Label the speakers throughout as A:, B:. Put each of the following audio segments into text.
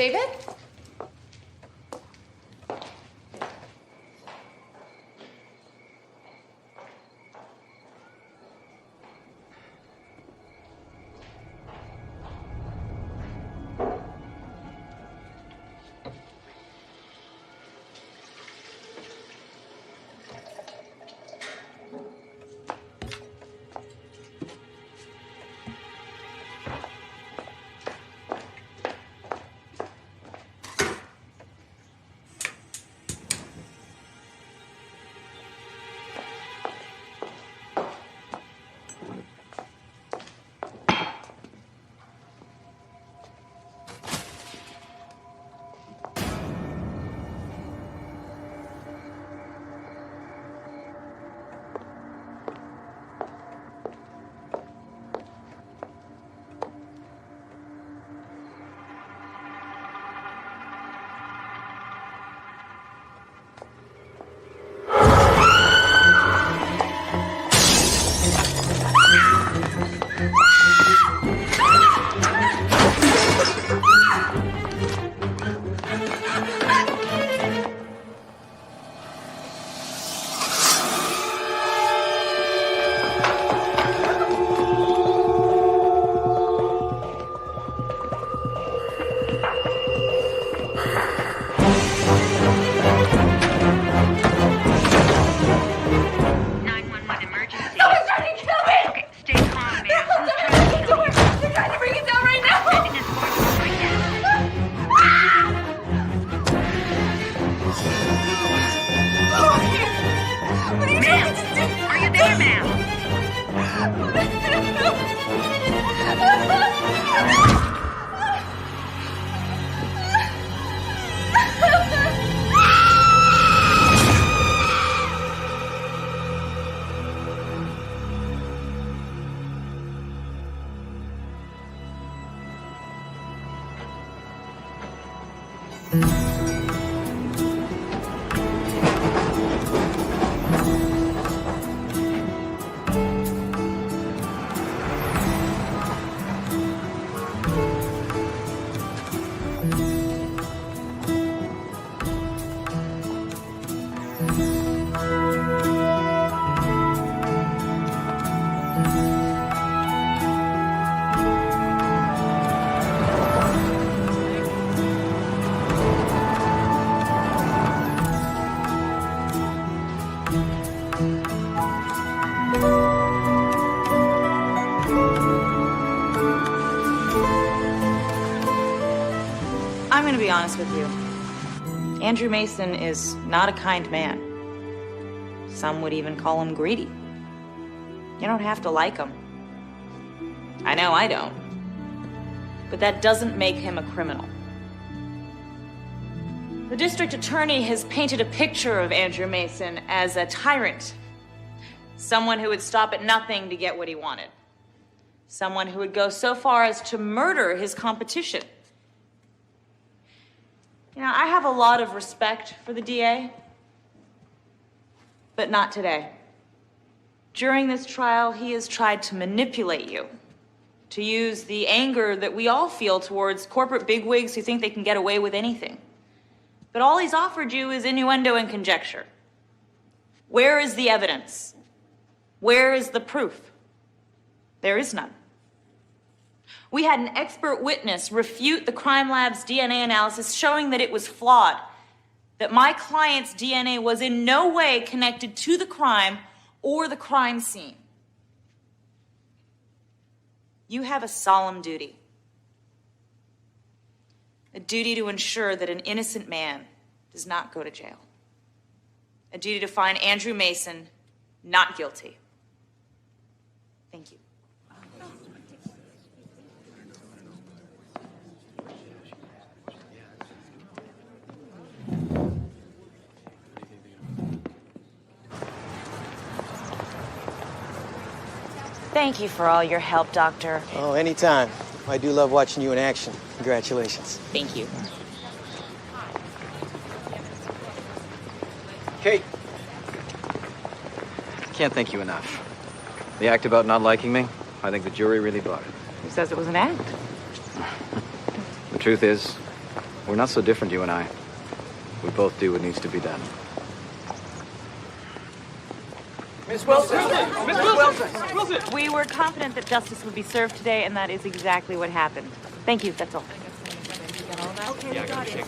A: David? I'm gonna be honest with you. Andrew Mason is not a kind man. Some would even call him greedy. You don't have to like him. I know I don't. But that doesn't make him a criminal. The district attorney has painted a picture of Andrew Mason as a tyrant. Someone who would stop at nothing to get what he wanted. Someone who would go so far as to murder his competition. You know, I have a lot of respect for the DA, but not today. During this trial, he has tried to manipulate you, to use the anger that we all feel towards corporate bigwigs who think they can get away with anything. But all he's offered you is innuendo and conjecture. Where is the evidence? Where is the proof? There is none. We had an expert witness refute the crime lab's DNA analysis showing that it was flawed, that my client's DNA was in no way connected to the crime or the crime scene. You have a solemn duty. A duty to ensure that an innocent man does not go to jail. A duty to find Andrew Mason not guilty. Thank you. Thank you for all your help, Doctor.
B: Oh, anytime. I do love watching you in action. Congratulations.
A: Thank you.
C: Kate. Can't thank you enough. The act about not liking me, I think the jury really bought it.
A: Who says it was an act?
C: The truth is, We're not so different, you and I. We both do what needs to be done.
D: Miss Wilson! Miss Wilson! Miss Wilson!
A: We were confident that justice would be served today, and that is exactly what happened. Thank you, that's all.
D: Yeah, I gotta shake.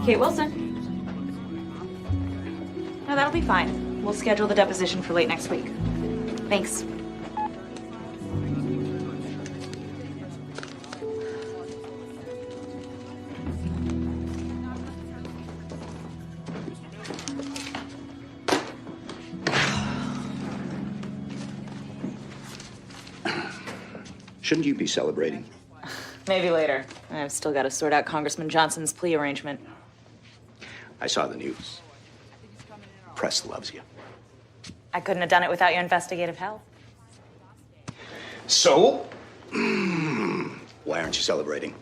A: Kate Wilson. No, that'll be fine. We'll schedule the deposition for late next week. Thanks.
E: Shouldn't you be celebrating?
A: Maybe later. I've still got to sort out Congressman Johnson's plea arrangement.
E: I saw the news. Press loves you.
A: I couldn't have done it without your investigative help.
E: So? Why aren't you celebrating?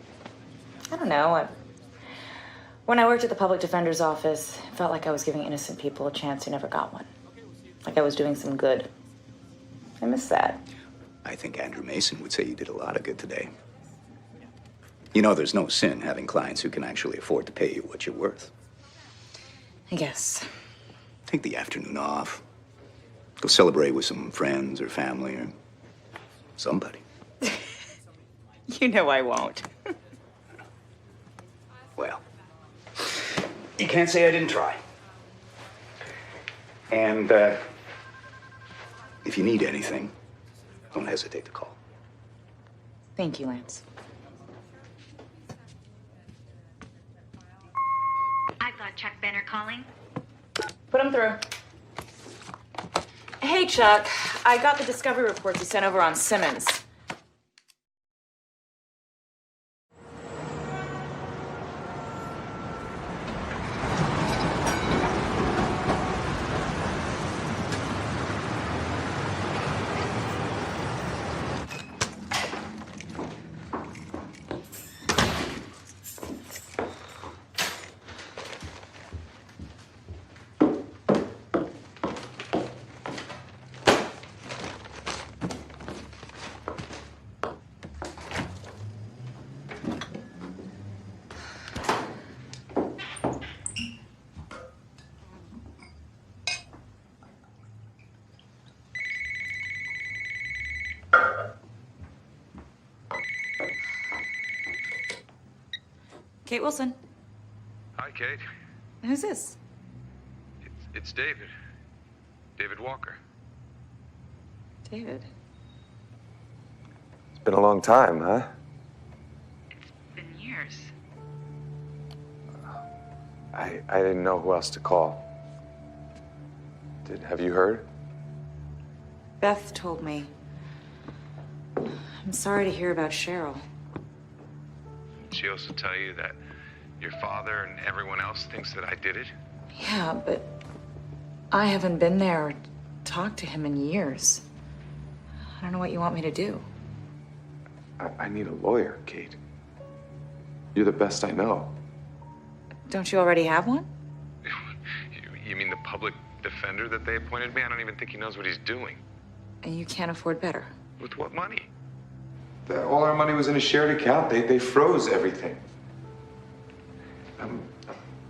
A: I don't know. When I worked at the public defender's office, it felt like I was giving innocent people a chance who never got one. Like I was doing some good. I miss that.
E: I think Andrew Mason would say you did a lot of good today. You know, there's no sin having clients who can actually afford to pay you what you're worth.
A: I guess.
E: Take the afternoon off. Go celebrate with some friends or family or somebody.
A: You know I won't.
E: Well, you can't say I didn't try. And if you need anything, don't hesitate to call.
A: Thank you, Lance.
F: I've got Chuck Benner calling.
A: Put him through. Hey, Chuck. I got the discovery reports you sent over on Simmons. Kate Wilson.
G: Hi, Kate.
A: Who's this?
G: It's David. David Walker.
A: David.
H: It's been a long time, huh?
F: It's been years.
H: I didn't know who else to call. Have you heard?
A: Beth told me. I'm sorry to hear about Cheryl.
G: She also tell you that your father and everyone else thinks that I did it?
A: Yeah, but I haven't been there or talked to him in years. I don't know what you want me to do.
H: I need a lawyer, Kate. You're the best I know.
A: Don't you already have one?
G: You mean the public defender that they appointed me? I don't even think he knows what he's doing.
A: And you can't afford better.
G: With what money?
H: All our money was in a shared account. They froze everything.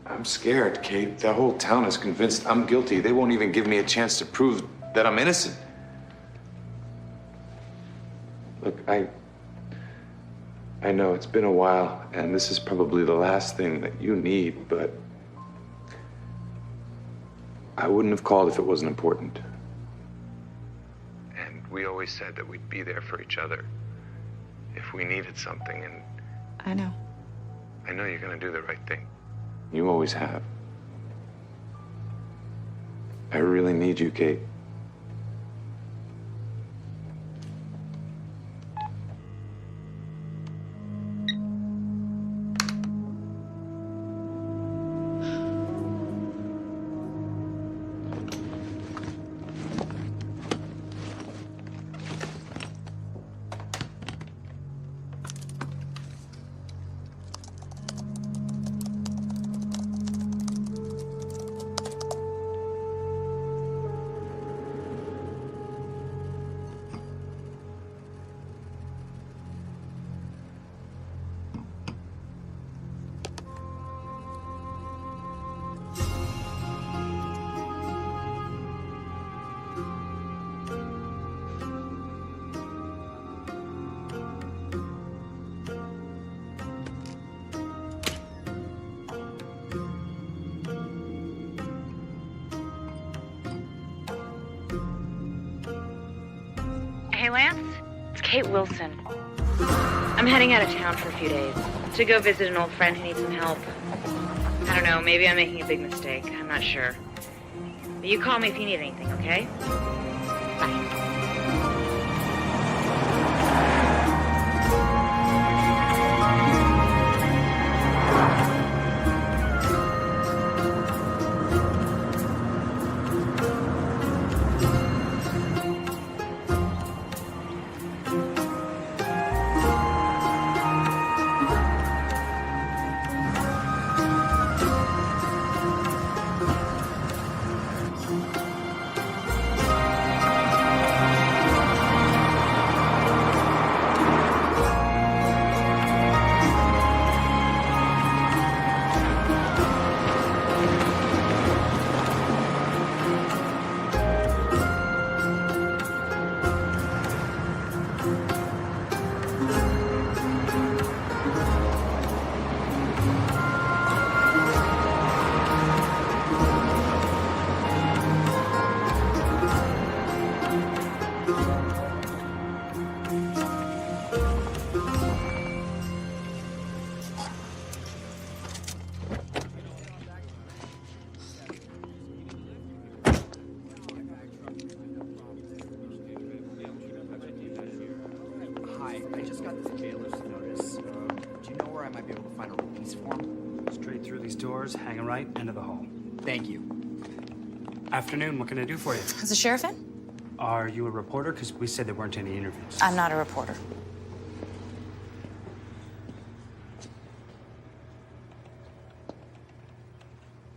H: I'm scared, Kate. The whole town is convinced I'm guilty. They won't even give me a chance to prove that I'm innocent. Look, I know it's been a while, and this is probably the last thing that you need, but I wouldn't have called if it wasn't important.
G: And we always said that we'd be there for each other if we needed something, and
A: I know.
G: I know you're gonna do the right thing.
H: You always have. I really need you, Kate.
F: Hey, Lance? It's Kate Wilson. I'm heading out of town for a few days to go visit an old friend who needs some help. I don't know, maybe I'm making a big mistake. I'm not sure. But you call me if you need anything, okay? Bye.
I: Hi, I just got this jailer's notice. Do you know where I might be able to find a release form?
J: Straight through these doors, hanging right into the hall.
I: Thank you.
J: Afternoon, what can I do for you?
A: Is the sheriff in?
J: Are you a reporter? Because we said there weren't any interviews.
A: I'm not a reporter.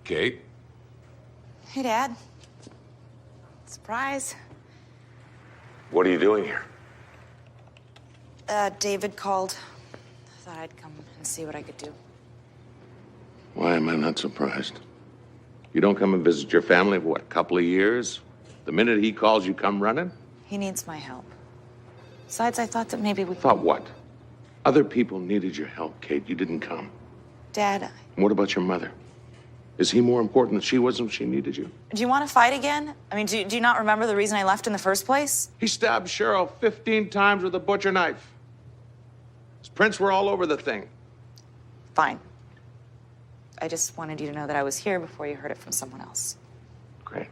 H: Kate?
A: Hey, Dad. Surprise.
H: What are you doing here?
A: David called. Thought I'd come and see what I could do.
H: Why am I not surprised? You don't come and visit your family for what, a couple of years? The minute he calls, you come running?
A: He needs my help. Besides, I thought that maybe we could...
H: Thought what? Other people needed your help, Kate. You didn't come.
A: Dad,
H: And what about your mother? Is he more important than she was when she needed you?
A: do you want to fight again? I mean, do you not remember the reason I left in the first place?
H: He stabbed Cheryl 15 times with a butcher knife. His prints were all over the thing.
A: Fine. I just wanted you to know that I was here before you heard it from someone else.
H: Great.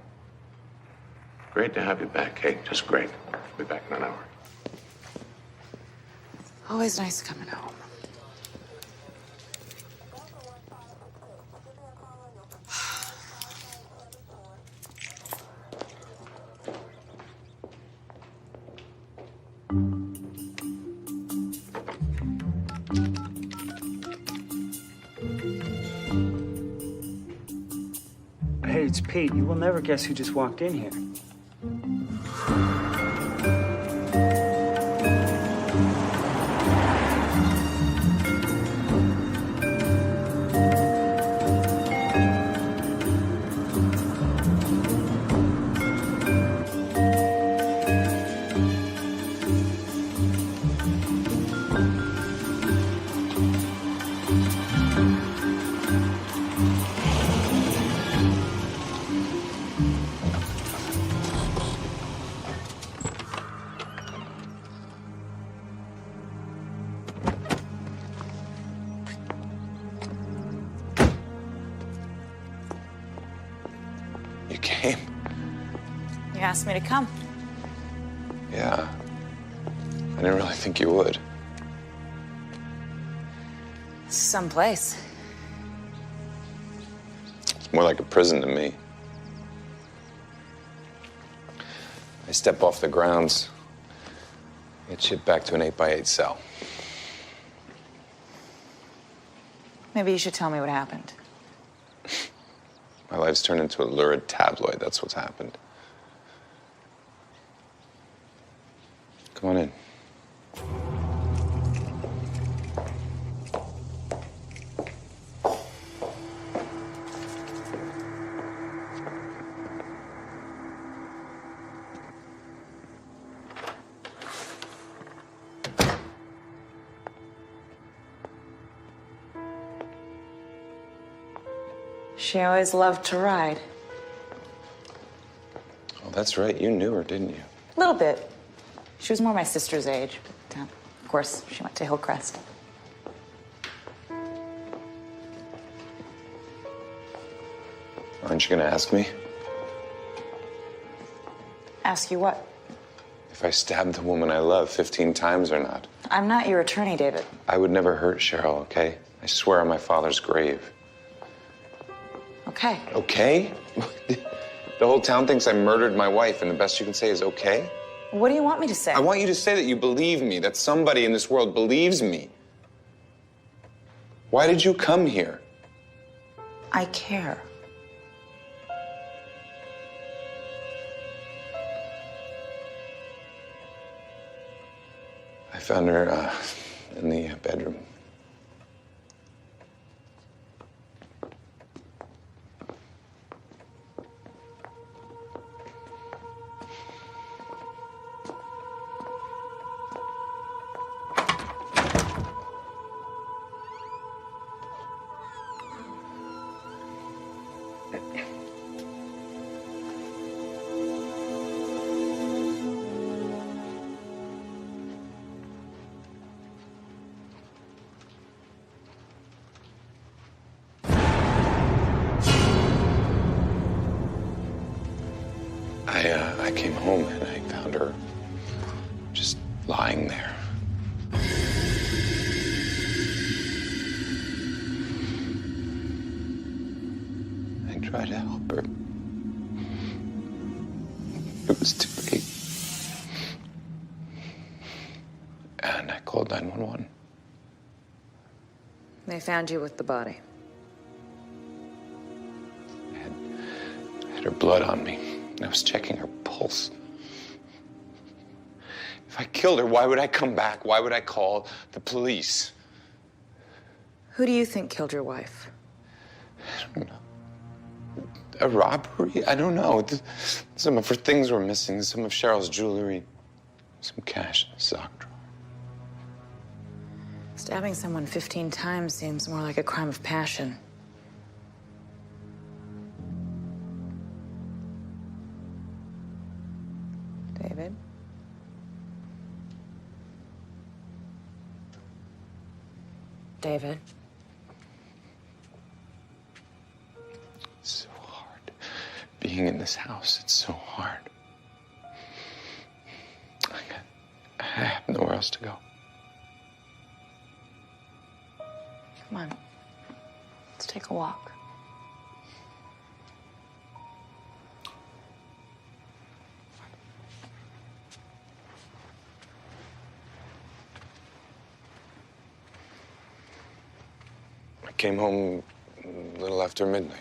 H: Great to have you back, Kate. Just great. I'll be back in an hour.
A: Always nice coming home.
J: Hey, it's Pete. You will never guess who just walked in here.
G: You came?
A: You asked me to come.
G: Yeah. I didn't really think you would.
A: Someplace.
G: It's more like a prison to me. I step off the grounds, get shipped back to an 8x8 cell.
A: Maybe you should tell me what happened.
G: My life's turned into a lurid tabloid. That's what's happened. Come on in.
A: She always loved to ride.
G: Oh, that's right. You knew her, didn't you?
A: A little bit. She was more my sister's age. But, of course, she went to Hillcrest.
K: Aren't you gonna ask me?
A: Ask you what?
K: If I stabbed the woman I love 15 times or not?
A: I'm not your attorney, David.
K: I would never hurt Cheryl, okay? I swear on my father's grave.
A: Okay.
K: Okay? The whole town thinks I murdered my wife, and the best you can say is okay?
A: What do you want me to say?
K: I want you to say that you believe me, that somebody in this world believes me. Why did you come here?
A: I care.
K: I found her in the bedroom. I came home and I found her just lying there. I tried to help her. It was too late. And I called 911.
F: They found you with the body.
K: I had her blood on me. I was checking her pulse. If I killed her, why would I come back? Why would I call the police?
F: Who do you think killed your wife?
K: I don't know. A robbery? I don't know. Some of her things were missing. Some of Cheryl's jewelry. Some cash in a sock drawer.
F: Stabbing someone 15 times seems more like a crime of passion. David? David?
K: It's so hard. Being in this house, it's so hard. I have nowhere else to go.
A: Come on. Let's take a walk.
K: I came home a little after midnight.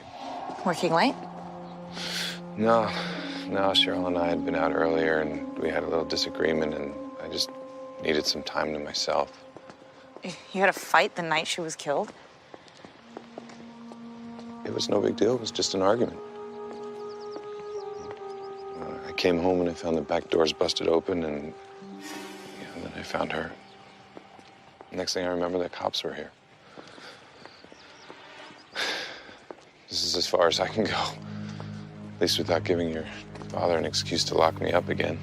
A: Working late?
K: No, Cheryl and I had been out earlier and we had a little disagreement and I just needed some time to myself.
A: You had a fight the night she was killed?
K: It was no big deal. It was just an argument. I came home and I found the back doors busted open and then I found her. Next thing I remember, the cops were here. This is as far as I can go. At least without giving your father an excuse to lock me up again.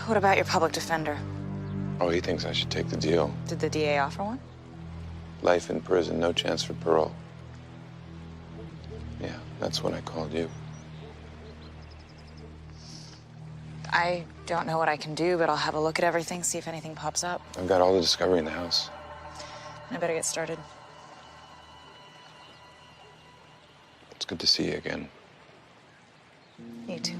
A: What about your public defender?
K: Oh, he thinks I should take the deal.
A: Did the DA offer one?
K: Life in prison, no chance for parole. Yeah, that's when I called you.
A: I don't know what I can do, but I'll have a look at everything, see if anything pops up.
K: I've got all the discovery in the house.
A: I better get started.
K: It's good to see you again.
A: You too.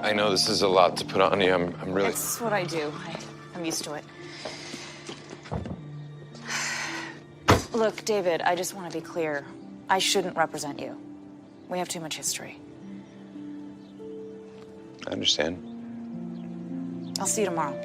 K: I know this is a lot to put on you. I'm really...
A: It's what I do. I'm used to it. Look, David, I just want to be clear. I shouldn't represent you. We have too much history.
K: I understand.
A: I'll see you tomorrow.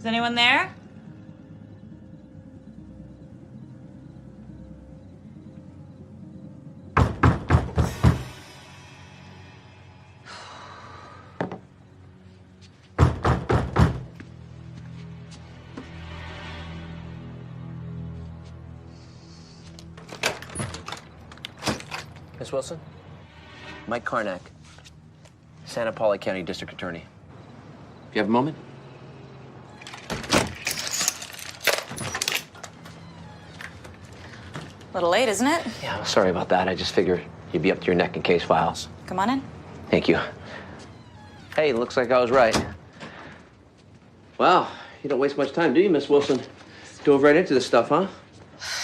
A: Is anyone there?
L: Miss Wilson? Mike Karnak, Santa Paula County District Attorney. Do you have a moment?
A: A little late, isn't it?
L: Yeah, sorry about that. I just figured you'd be up to your neck in case files.
A: Come on in.
L: Thank you. Hey, looks like I was right. Wow, you don't waste much time, do you, Miss Wilson? Dove right into this stuff, huh?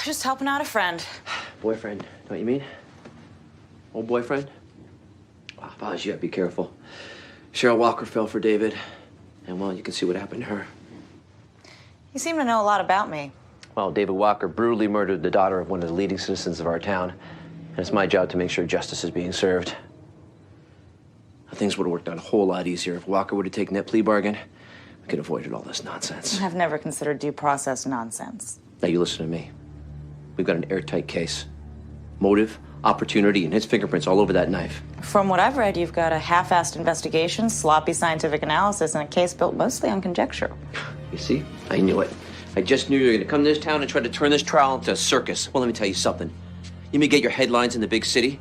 A: Just helping out a friend.
L: Boyfriend, know what you mean? Old boyfriend? Wow, if I was you, I'd be careful. Cheryl Walker fell for David, and well, you can see what happened to her.
A: You seem to know a lot about me.
L: Well, David Walker brutally murdered the daughter of one of the leading citizens of our town, and it's my job to make sure justice is being served. Things would have worked out a whole lot easier if Walker would have taken that plea bargain. We could have avoided all this nonsense.
A: I've never considered due process nonsense.
L: Now, you listen to me. We've got an airtight case. Motive, opportunity, and his fingerprints all over that knife.
A: From what I've read, you've got a half-assed investigation, sloppy scientific analysis, and a case built mostly on conjecture.
L: You see? I knew it. I just knew you were going to come to this town and try to turn this trial into a circus. Well, let me tell you something. You may get your headlines in the big city,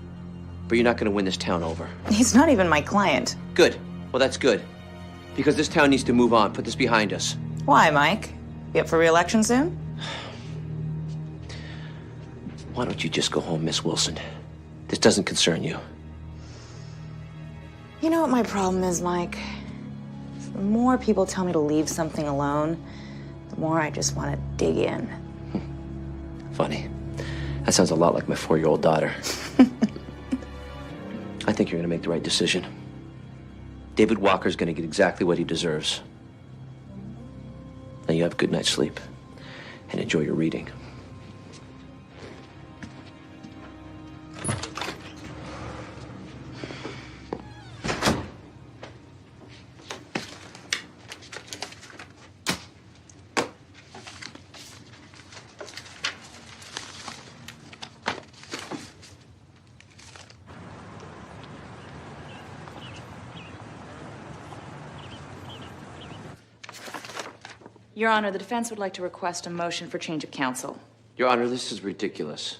L: but you're not going to win this town over.
A: He's not even my client.
L: Good. Well, that's good. Because this town needs to move on. Put this behind us.
A: Why, Mike? You up for re-election soon?
L: Why don't you just go home, Miss Wilson? This doesn't concern you.
A: You know what my problem is, Mike? The more people tell me to leave something alone, the more I just want to dig in.
L: Funny. That sounds a lot like my 4-year-old daughter. I think you're going to make the right decision. David Walker's going to get exactly what he deserves. Now you have a good night's sleep and enjoy your reading.
A: Your Honor, the defense would like to request a motion for change of counsel.
L: Your Honor, this is ridiculous.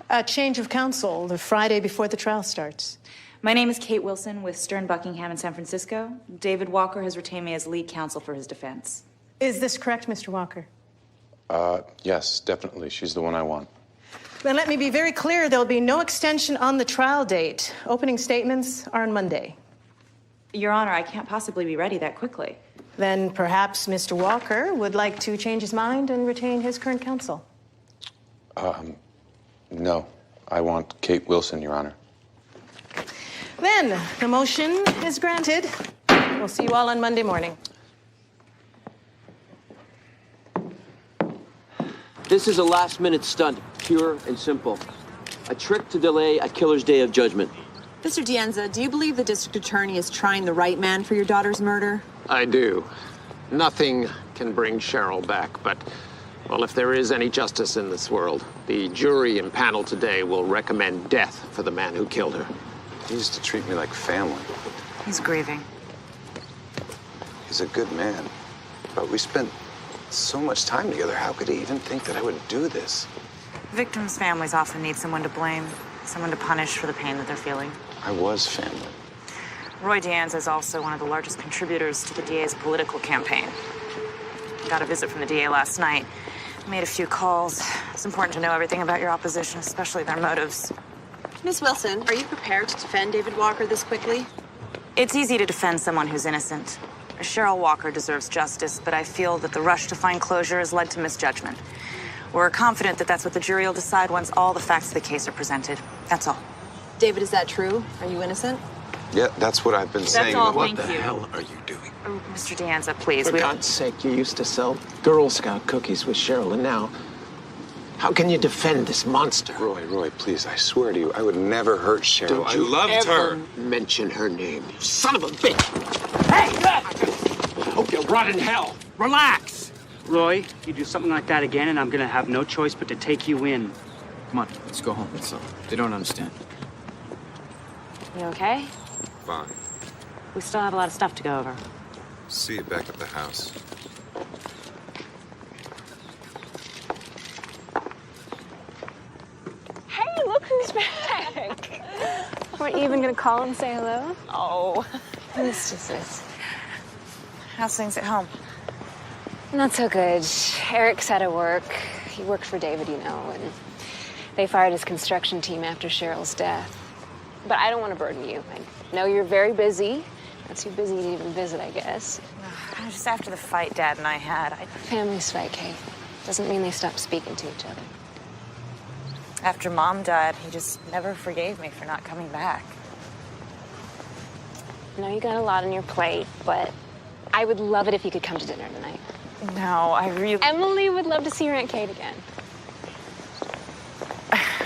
M: A change of counsel the Friday before the trial starts.
A: My name is Kate Wilson with Stern Buckingham in San Francisco. David Walker has retained me as lead counsel for his defense.
M: Is this correct, Mr. Walker?
K: Yes, definitely. She's the one I want.
M: Then let me be very clear, there'll be no extension on the trial date. Opening statements are on Monday.
A: Your Honor, I can't possibly be ready that quickly.
M: Then perhaps Mr. Walker would like to change his mind and retain his current counsel.
K: No. I want Kate Wilson, Your Honor.
M: Then the motion is granted. We'll see you all on Monday morning.
L: This is a last-minute stunt, pure and simple. A trick to delay a killer's day of judgment.
N: Mr. Dienza, do you believe the district attorney is trying the right man for your daughter's murder?
O: I do. Nothing can bring Cheryl back, but, well, if there is any justice in this world, the jury and panel today will recommend death for the man who killed her.
K: He used to treat me like family.
A: He's grieving.
K: He's a good man. But we spent so much time together. How could he even think that I would do this?
A: Victims' families often need someone to blame, someone to punish for the pain that they're feeling.
K: I was family.
A: Roy Dianza is also one of the largest contributors to the DA's political campaign. Got a visit from the DA last night. Made a few calls. It's important to know everything about your opposition, especially their motives.
N: Miss Wilson, are you prepared to defend David Walker this quickly?
A: It's easy to defend someone who's innocent. Cheryl Walker deserves justice, but I feel that the rush to find closure has led to misjudgment. We're confident that that's what the jury will decide once all the facts of the case are presented. That's all.
N: David, is that true? Are you innocent?
K: Yeah, that's what I've been saying.
A: all,
O: What the
A: thank you.
O: hell are you doing?
A: Oh, Mr. Dianza, please.
O: For God's sake, you used to sell Girl Scout cookies with Cheryl, and now, how can you defend this monster?
K: Roy, please, I swear to you, I would never hurt Cheryl.
O: Don't you ever mention her name, you son of a bitch! Hey! I hope you rot in hell.
D: Relax!
J: Roy, you do something like that again, and I'm gonna have no choice but to take you in.
I: Come on, let's go home. They don't understand.
F: You okay?
P: Fine.
F: We still have a lot of stuff to go over.
P: See you back at the house.
Q: Hey, look who's back! Weren't you even gonna call and say hello?
F: Oh.
Q: Mistresses.
F: How's things at home?
Q: Not so good. Eric's out of work. He worked for David, you know, and they fired his construction team after Cheryl's death. But I don't want to burden you. I know you're very busy. Not too busy to even visit, I guess.
F: Just after the fight Dad and I had,
Q: Families fight, Kate. Doesn't mean they stop speaking to each other.
F: After Mom died, he just never forgave me for not coming back.
Q: I know you got a lot on your plate, but I would love it if you could come to dinner tonight.
F: No, I really...
Q: Emily would love to see your Aunt Kate again.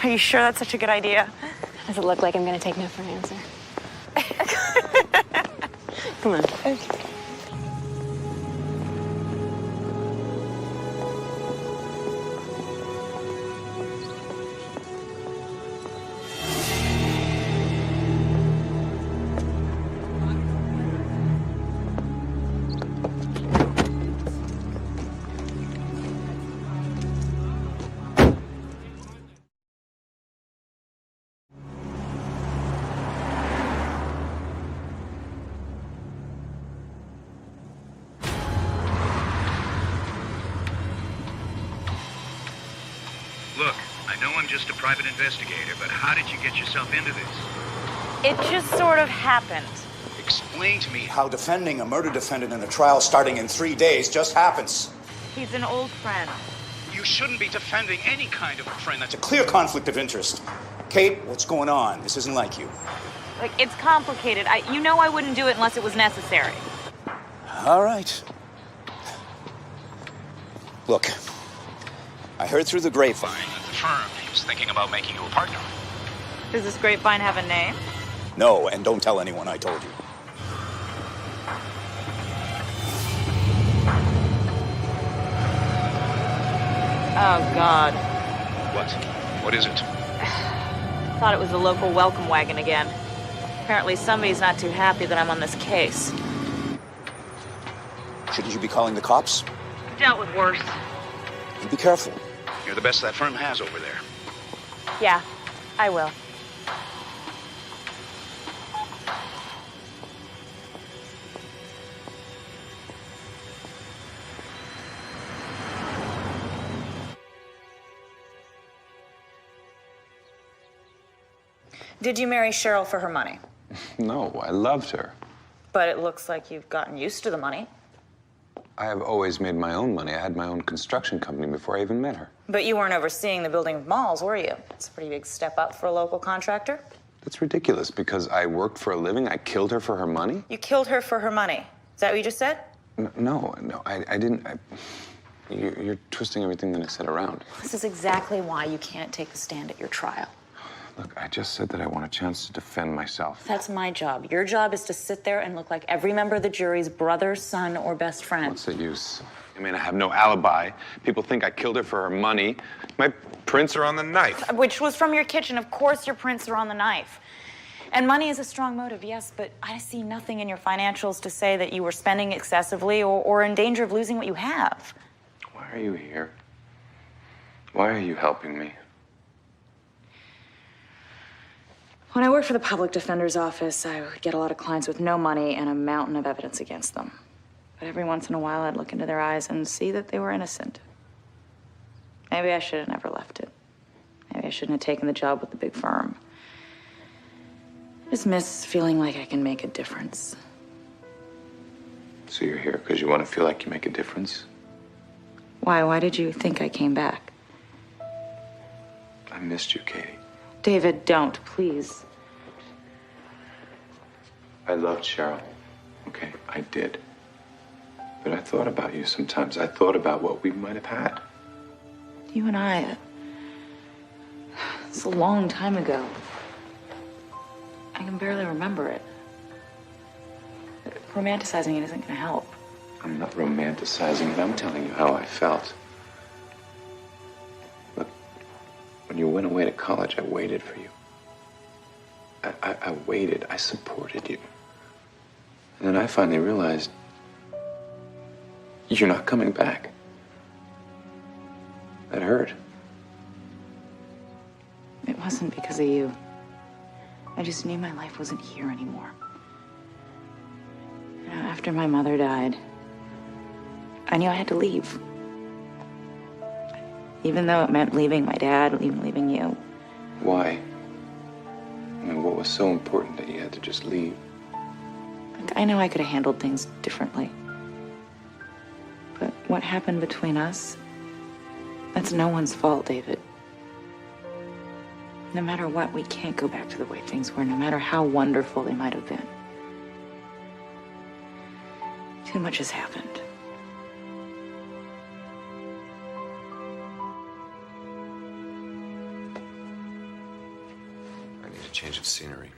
F: Are you sure that's such a good idea?
Q: Does it look like I'm gonna take no for an answer? Come on. Okay.
R: Look, I know I'm just a private investigator, but how did you get yourself into this?
A: It just sort of happened.
R: Explain to me how defending a murder defendant in a trial starting in 3 days just happens.
A: He's an old friend.
R: You shouldn't be defending any kind of a friend. That's a clear conflict of interest. Kate, what's going on? This isn't like you.
A: Like, it's complicated. You know I wouldn't do it unless it was necessary.
R: All right. Look, I heard through the grapevine that the firm is thinking about making you a partner.
A: Does this grapevine have a name?
R: No, and don't tell anyone I told you.
A: Oh, God.
R: What? What is it?
A: Thought it was the local welcome wagon again. Apparently somebody's not too happy that I'm on this case.
R: Shouldn't you be calling the cops?
A: Dealt with worse.
R: And be careful. You're the best that firm has over there.
A: Yeah, I will. Did you marry Cheryl for her money?
K: No, I loved her.
A: But it looks like you've gotten used to the money.
K: I have always made my own money. I had my own construction company before I even met her.
A: But you weren't overseeing the building of malls, were you? It's a pretty big step up for a local contractor.
K: That's ridiculous because I worked for a living. I killed her for her money.
A: You killed her for her money. Is that what you just said?
K: No, I didn't. You're twisting everything that I said around.
A: This is exactly why you can't take the stand at your trial.
K: Look, I just said that I want a chance to defend myself.
A: That's my job. Your job is to sit there and look like every member of the jury's brother, son, or best friend.
K: What's the use? I mean, I have no alibi. People think I killed her for her money. My prints are on the knife.
A: Which was from your kitchen. Of course your prints are on the knife. And money is a strong motive, yes, but I see nothing in your financials to say that you were spending excessively or in danger of losing what you have.
K: Why are you here? Why are you helping me?
A: When I worked for the public defender's office, I would get a lot of clients with no money and a mountain of evidence against them. But every once in a while, I'd look into their eyes and see that they were innocent. Maybe I should have never left it. Maybe I shouldn't have taken the job with the big firm. I just miss feeling like I can make a difference.
K: So you're here because you want to feel like you make a difference?
A: Why? Why did you think I came back?
K: I missed you, Katie.
A: David, don't, please.
K: I loved Cheryl. Okay, I did. But I thought about you sometimes. I thought about what we might have had.
A: You and I, it's a long time ago. I can barely remember it. Romanticizing it isn't going to help.
K: I'm not romanticizing it. I'm telling you how I felt. Look, when you went away to college, I waited for you. I waited. I supported you. And then I finally realized you're not coming back. That hurt.
A: It wasn't because of you. I just knew my life wasn't here anymore. You know, after my mother died, I knew I had to leave. Even though it meant leaving my dad, even leaving you.
K: Why? I mean, what was so important that you had to just leave?
A: I know I could have handled things differently. But what happened between us, that's no one's fault, David. No matter what, we can't go back to the way things were, no matter how wonderful they might have been. Too much has happened.
P: I need a change of scenery.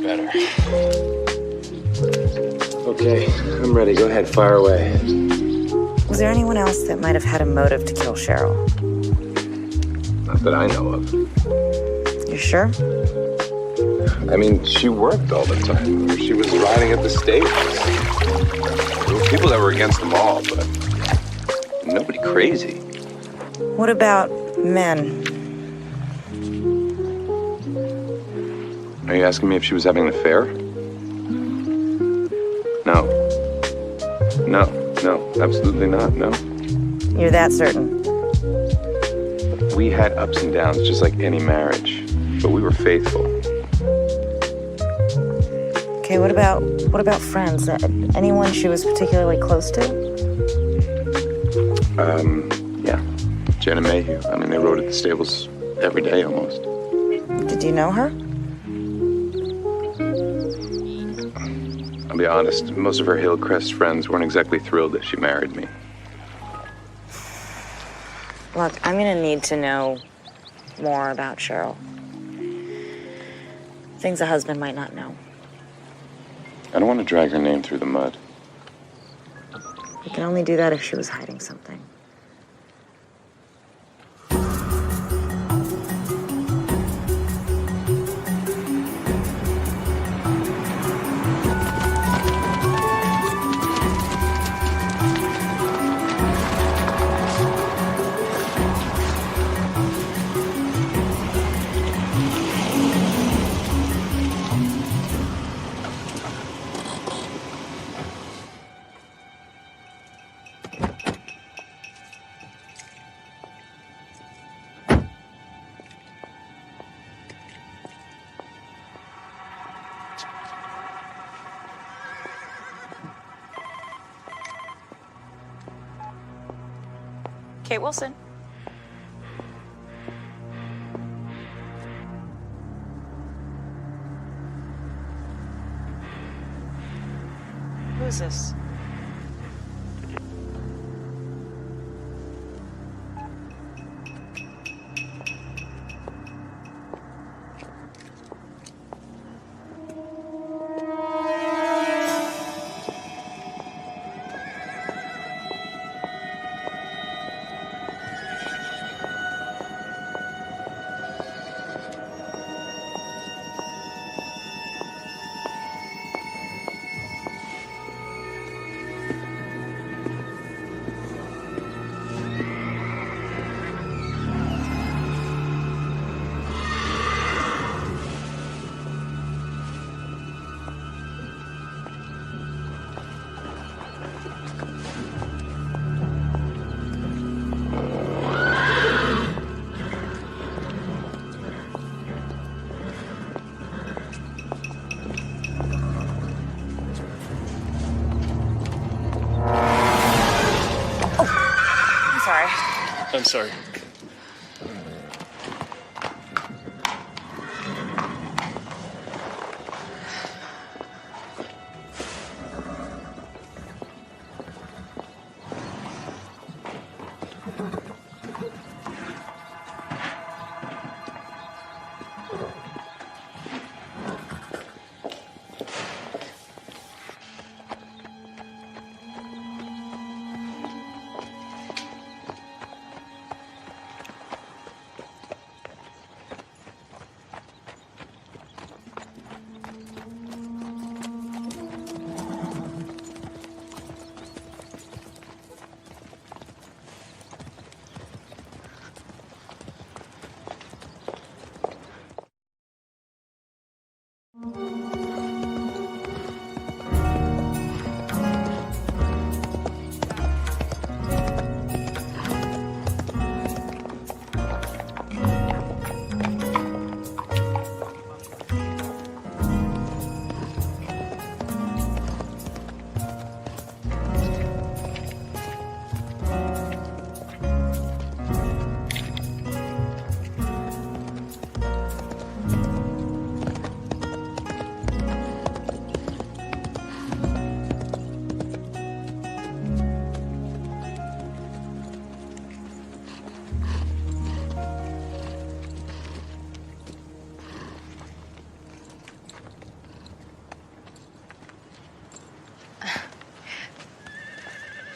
K: Better. Okay, I'm ready. Go ahead, fire away.
F: Was there anyone else that might have had a motive to kill Cheryl?
K: Not that I know of.
F: You sure?
K: I mean, she worked all the time. She was riding at the stables. There were people that were against them all, but nobody crazy.
F: What about men?
K: Are you asking me if she was having an affair? No. No, absolutely not, no.
F: You're that certain?
K: We had ups and downs just like any marriage, but we were faithful.
F: Okay, what about friends? Anyone she was particularly close to?
K: Yeah. Jenna Mayhew. I mean, they rode at the stables every day almost.
F: Did you know her?
K: I'll be honest, most of her Hillcrest friends weren't exactly thrilled that she married me.
F: Look, I'm gonna need to know more about Cheryl. Things a husband might not know.
K: I don't want to drag her name through the mud.
F: You can only do that if she was hiding something.
A: Kate Wilson. Who is this?
S: I'm sorry.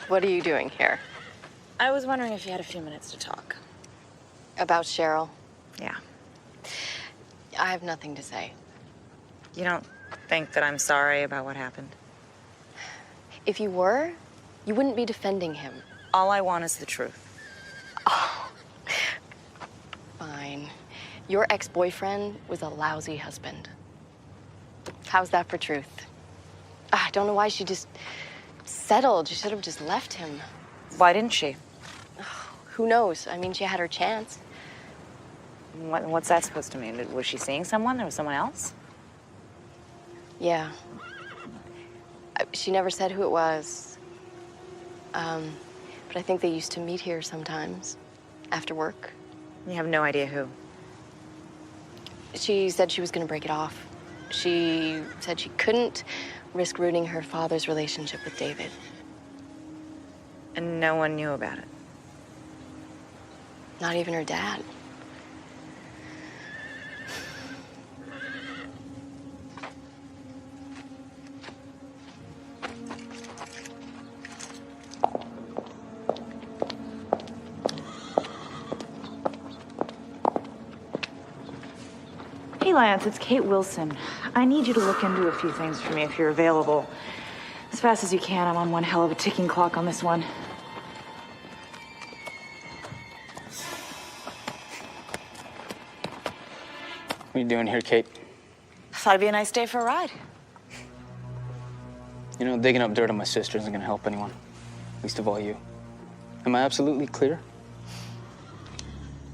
T: What are you doing here?
A: I was wondering if you had a few minutes to talk.
T: About Cheryl?
A: Yeah.
T: I have nothing to say.
A: You don't think that I'm sorry about what happened?
T: If you were, you wouldn't be defending him.
A: All I want is the truth.
T: Oh. Fine. Your ex-boyfriend was a lousy husband. How's that for truth? I don't know why she just settled. She should have just left him.
A: Why didn't she?
T: Who knows? I mean, she had her chance.
A: What's that supposed to mean? Was she seeing someone? There was someone else?
T: Yeah. She never said who it was. But I think they used to meet here sometimes, after work.
A: You have no idea who?
T: She said she was gonna break it off. She said she couldn't risk ruining her father's relationship with David.
A: And no one knew about it?
T: Not even her dad.
A: Hey, Lance, it's Kate Wilson. I need you to look into a few things for me if you're available. As fast as you can. I'm on one hell of a ticking clock on this one.
I: What are you doing here, Kate?
A: Thought it'd be a nice day for a ride.
I: You know, digging up dirt on my sister isn't gonna help anyone. Least of all you. Am I absolutely clear?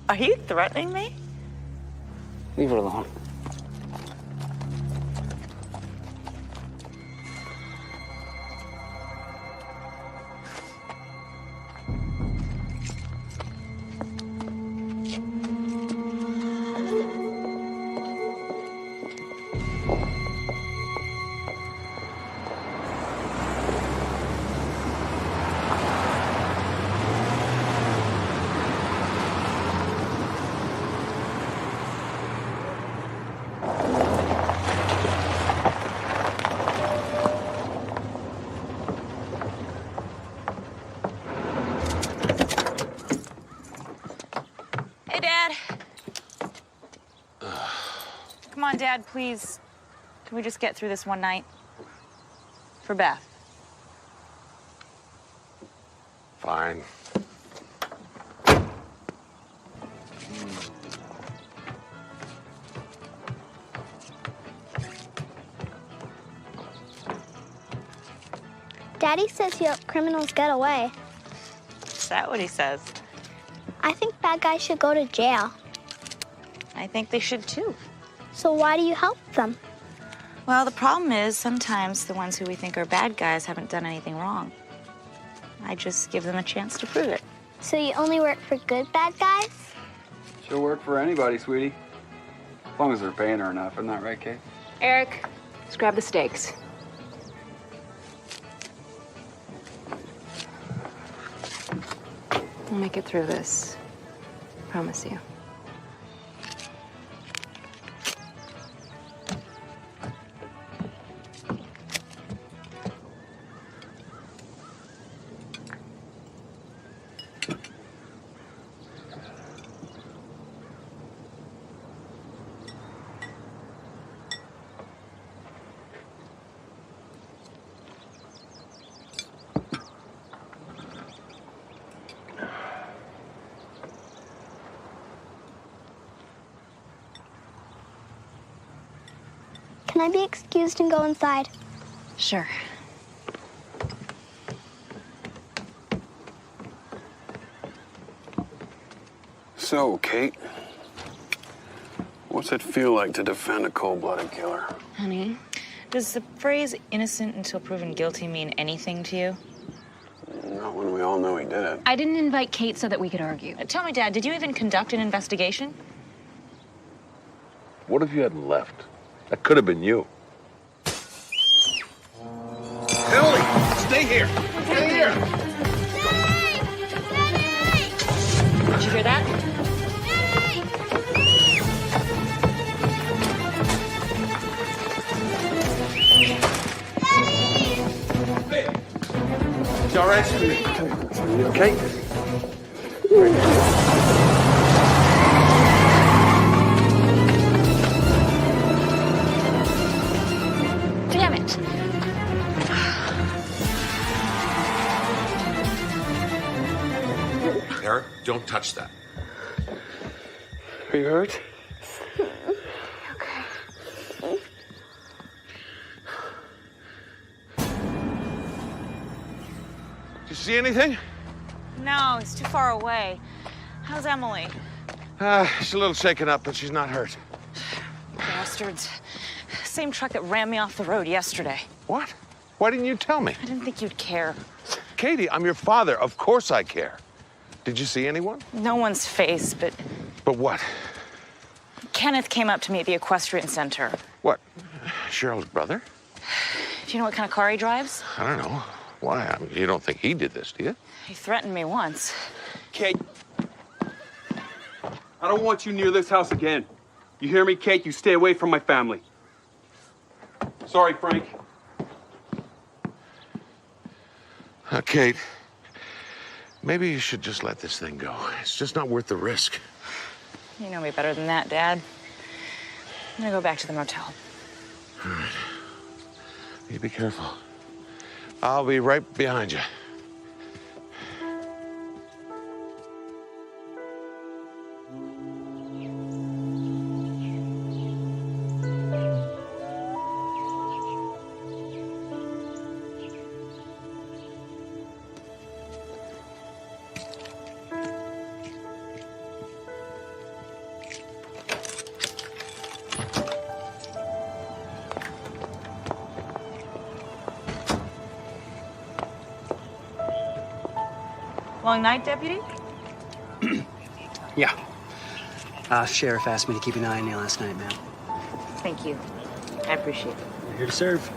A: Are you threatening me?
I: Leave her alone.
A: Hey, Dad. Come on, Dad, please. Can we just get through this one night? For Beth.
H: Fine.
U: Daddy says he helped criminals get away.
A: Is that what he says?
U: I think bad guys should go to jail.
A: I think they should too.
U: So why do you help them?
A: Well, the problem is sometimes the ones who we think are bad guys haven't done anything wrong. I just give them a chance to prove it.
U: So you only work for good bad guys?
S: She'll work for anybody, sweetie. As long as they're paying her enough. Isn't that right, Kate?
Q: Eric, let's grab the steaks. We'll make it through this. Promise you.
U: Can I be excused and go inside?
Q: Sure.
S: So, Kate, what's it feel like to defend a cold-blooded killer?
A: Honey, does the phrase innocent until proven guilty mean anything to you?
S: Not when we all know he did it.
Q: I didn't invite Kate so that we could argue.
A: Tell me, Dad, did you even conduct an investigation?
H: What if you hadn't left? That could have been you.
R: Emily, stay here. Stay here.
A: Did you hear that?
S: It's all right, sweetie. Are you okay?
Q: Damn it.
P: Eric, don't touch that.
S: Are you hurt?
H: Did you see anything?
A: No, it's too far away. How's Emily?
H: She's a little shaken up, but she's not hurt.
A: Bastards. Same truck that ran me off the road yesterday.
H: What? Why didn't you tell me?
A: I didn't think you'd care.
H: Katie, I'm your father. Of course I care. Did you see anyone?
A: No one's face, but
H: But what?
A: Kenneth came up to me at the equestrian center.
H: What? Cheryl's brother?
A: Do you know what kind of car he drives?
H: I don't know. Why? I mean, you don't think he did this, do you?
A: He threatened me once.
S: Kate, I don't want you near this house again. You hear me, Kate? You stay away from my family. Sorry, Frank.
H: Kate, maybe you should just let this thing go. It's just not worth the risk.
A: You know me better than that, Dad. I'm gonna go back to the motel.
H: All right. You be careful. I'll be right behind you.
A: Long night, Deputy?
V: Yeah. Sheriff asked me to keep an eye on you last night, ma'am.
A: Thank you. I appreciate it.
V: We're here to serve.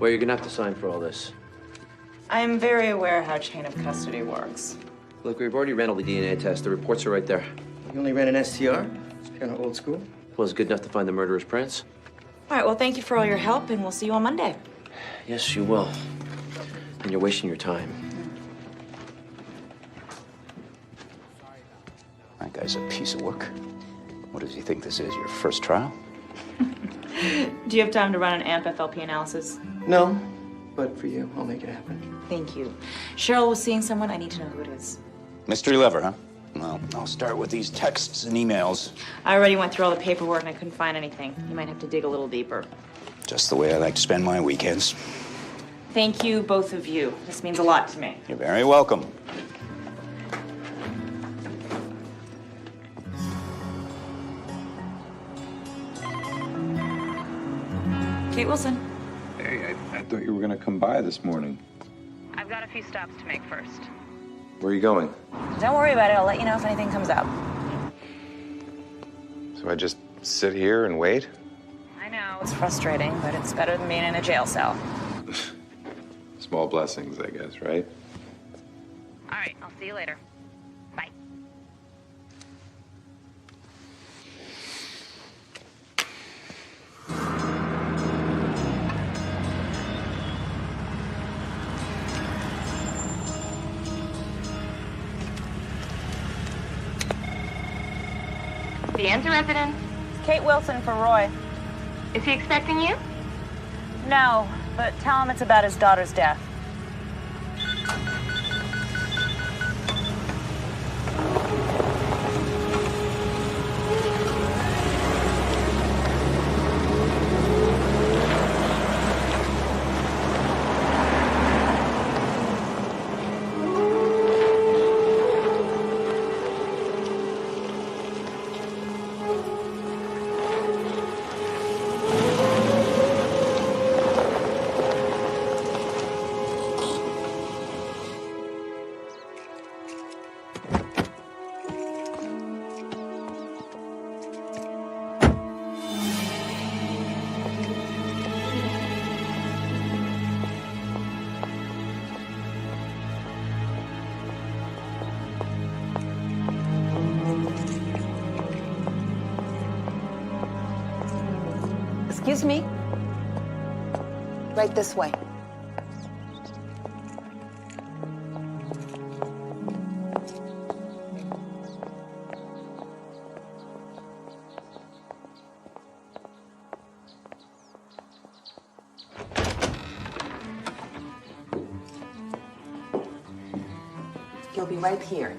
L: Well, you're gonna have to sign for all this.
A: I'm very aware how chain of custody works.
L: Look, we've already ran all the DNA tests. The reports are right there.
B: You only ran an STR? It's kind of old school.
L: Was it good enough to find the murderer's prints?
A: All right, well, thank you for all your help, and we'll see you on Monday.
L: Yes, you will. And you're wasting your time.
E: That guy's a piece of work. What does he think this is, your first trial?
A: Do you have time to run an AMP FLP analysis?
B: No, but for you, I'll make it happen.
A: Thank you. Cheryl was seeing someone. I need to know who it is.
R: Mystery lover, huh? Well, I'll start with these texts and emails.
A: I already went through all the paperwork, and I couldn't find anything. You might have to dig a little deeper.
R: Just the way I like to spend my weekends.
A: Thank you, both of you. This means a lot to me.
R: You're very welcome.
A: Kate Wilson.
K: Hey, I thought you were gonna come by this morning.
F: I've got a few stops to make first.
K: Where are you going?
A: Don't worry about it. I'll let you know if anything comes up.
K: So I just sit here and wait?
A: I know. It's frustrating, but it's better than being in a jail cell.
K: Small blessings, I guess, right?
F: All right, I'll see you later. Bye.
C: The Enza residence.
A: Kate Wilson for Roy.
C: Is he expecting you?
A: No, but tell him it's about his daughter's death.
N: Excuse me? Right this way. You'll be right here.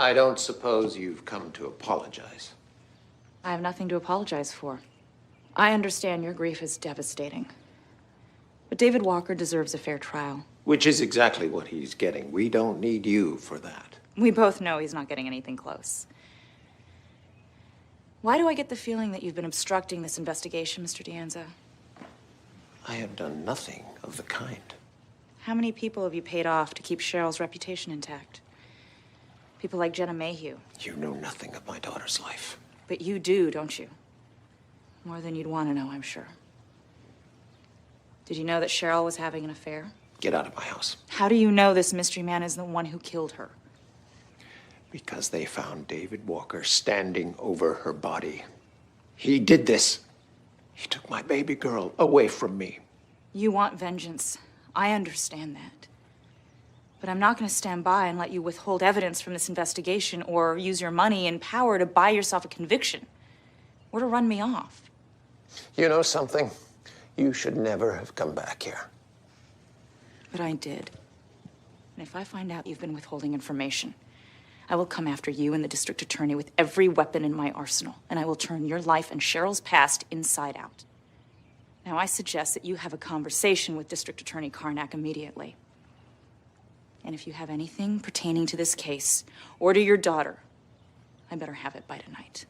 O: I don't suppose you've come to apologize.
A: I have nothing to apologize for. I understand your grief is devastating. But David Walker deserves a fair trial.
O: Which is exactly what he's getting. We don't need you for that.
A: We both know he's not getting anything close. Why do I get the feeling that you've been obstructing this investigation, Mr. De Anza?
O: I have done nothing of the kind.
A: How many people have you paid off to keep Cheryl's reputation intact? People like Jenna Mayhew.
O: You know nothing of my daughter's life.
A: But you do, don't you? More than you'd want to know, I'm sure. Did you know that Cheryl was having an affair?
O: Get out of my house.
A: How do you know this mystery man is the one who killed her?
O: Because they found David Walker standing over her body. He did this. He took my baby girl away from me.
A: You want vengeance. I understand that. But I'm not going to stand by and let you withhold evidence from this investigation or use your money and power to buy yourself a conviction or to run me off.
O: You know something? You should never have come back here.
A: But I did. And if I find out you've been withholding information, I will come after you and the district attorney with every weapon in my arsenal, and I will turn your life and Cheryl's past inside out. Now, I suggest that you have a conversation with District Attorney Karnak immediately. And if you have anything pertaining to this case or to your daughter, I better have it by tonight.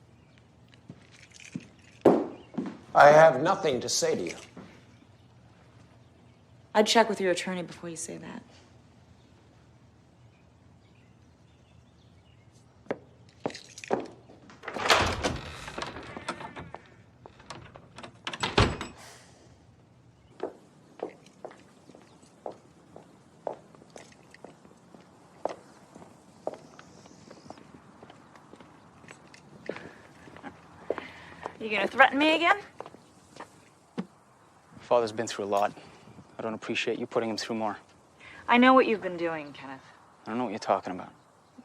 O: I have nothing to say to you.
A: I'd check with your attorney before you say that. You gonna threaten me again?
J: Father's been through a lot. I don't appreciate you putting him through more.
A: I know what you've been doing, Kenneth.
J: I don't know what you're talking about.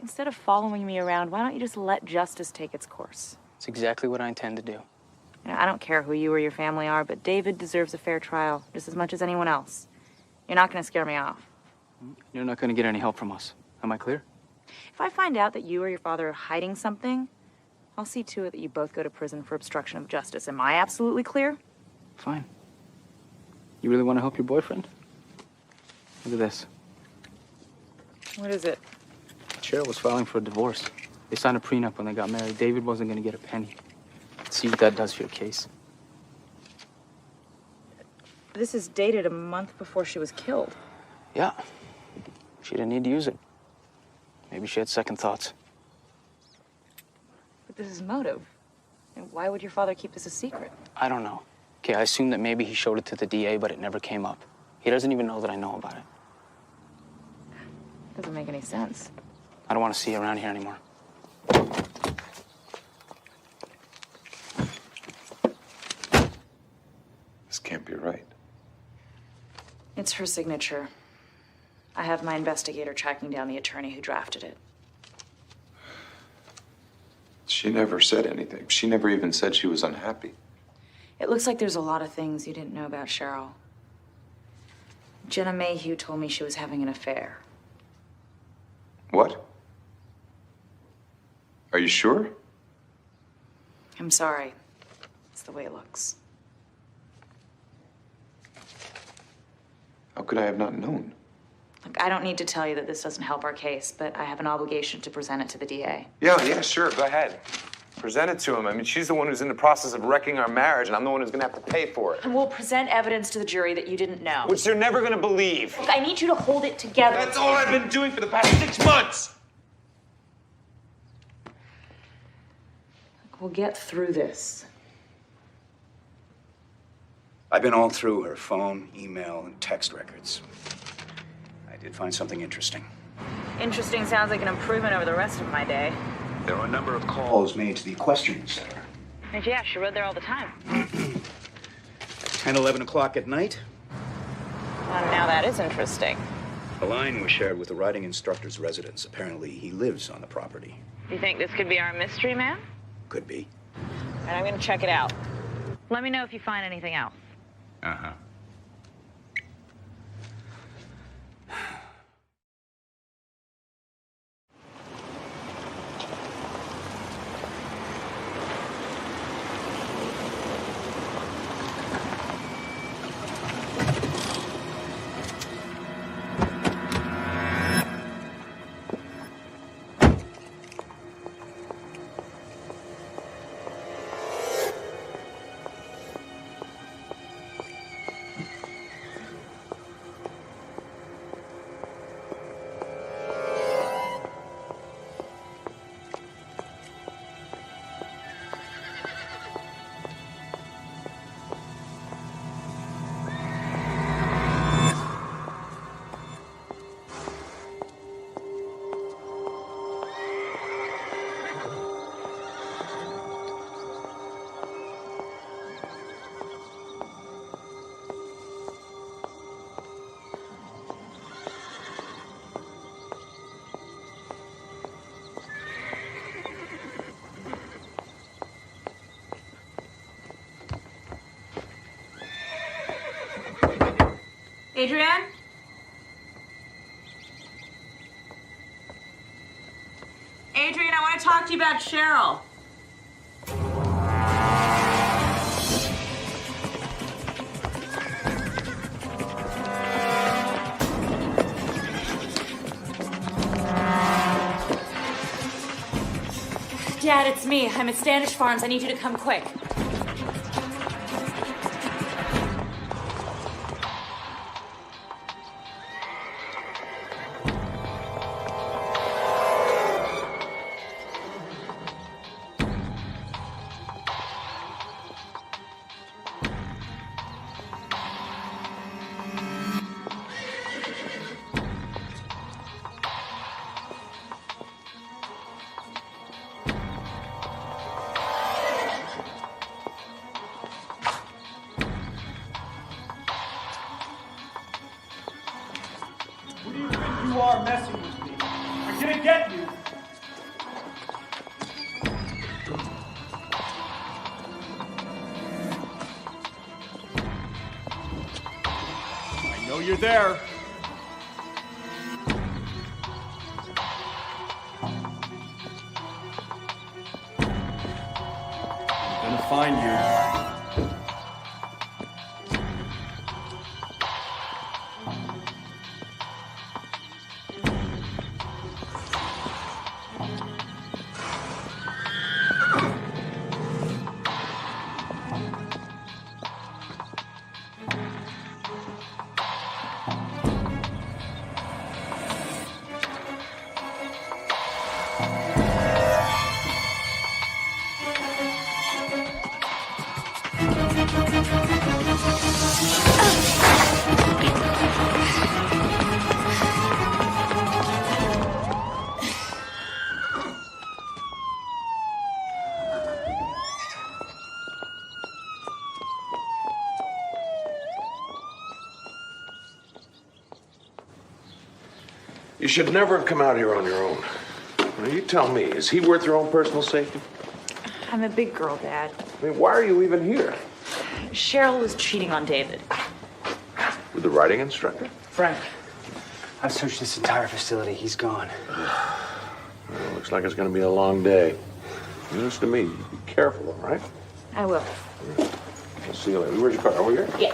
A: Instead of following me around, why don't you just let justice take its course?
J: It's exactly what I intend to do.
A: You know, I don't care who you or your family are, but David deserves a fair trial just as much as anyone else. You're not gonna scare me off.
J: You're not going to get any help from us. Am I clear?
A: If I find out that you or your father are hiding something, I'll see to it that you both go to prison for obstruction of justice. Am I absolutely clear?
J: Fine. You really want to help your boyfriend? Look at this.
A: What is it?
J: Cheryl was filing for a divorce. They signed a prenup when they got married. David wasn't going to get a penny. Let's see what that does for your case.
A: This is dated a month before she was killed.
J: Yeah. She didn't need to use it. Maybe she had second thoughts.
A: But this is motive. And why would your father keep this a secret?
J: I don't know. Okay, I assume that maybe he showed it to the DA, but it never came up. He doesn't even know that I know about it.
A: Doesn't make any sense.
J: I don't want to see you around here anymore.
K: This can't be right.
A: It's her signature. I have my investigator tracking down the attorney who drafted it.
K: She never said anything. She never even said she was unhappy.
A: It looks like there's a lot of things you didn't know about Cheryl. Jenna Mayhew told me she was having an affair.
K: What? Are you sure?
A: I'm sorry. It's the way it looks.
K: How could I have not known?
A: Look, I don't need to tell you that this doesn't help our case, but I have an obligation to present it to the DA.
K: Yeah, sure. Go ahead. Present it to him. I mean, she's the one who's in the process of wrecking our marriage, and I'm the one who's gonna have to pay for it.
A: And we'll present evidence to the jury that you didn't know.
K: Which they're never gonna believe.
A: Look, I need you to hold it together.
K: That's all I've been doing for the past 6 months!
A: Look, we'll get through this.
R: I've been all through her phone, email, and text records. I did find something interesting.
A: Interesting sounds like an improvement over the rest of my day.
R: There were a number of calls made to the equestrian center.
A: And yeah, she rode there all the time.
R: 10, 11 o'clock at night,
A: Well, now that is interesting.
R: a line was shared with the riding instructor's residence. Apparently, he lives on the property.
A: You think this could be our mystery man?
R: Could be.
A: And I'm gonna check it out. Let me know if you find anything else.
R: Uh-huh.
A: Adrienne? Adrienne, I want to talk to you about Cheryl. Dad, it's me. I'm at Standish Farms. I need you to come quick.
G: you are messing with me. I'm gonna get you. I know you're there. I'm gonna find you.
H: You should never have come out here on your own. Now, you tell me, is he worth your own personal safety?
A: I'm a big girl, Dad.
H: I mean, why are you even here?
A: Cheryl was cheating on David.
H: With the writing instructor?
V: Frank, I've searched this entire facility. He's gone.
H: Well, looks like it's going to be a long day. Listen to me. Be careful, all right?
A: I will.
H: I'll see you later. Where's your car? Over here?
A: Yeah.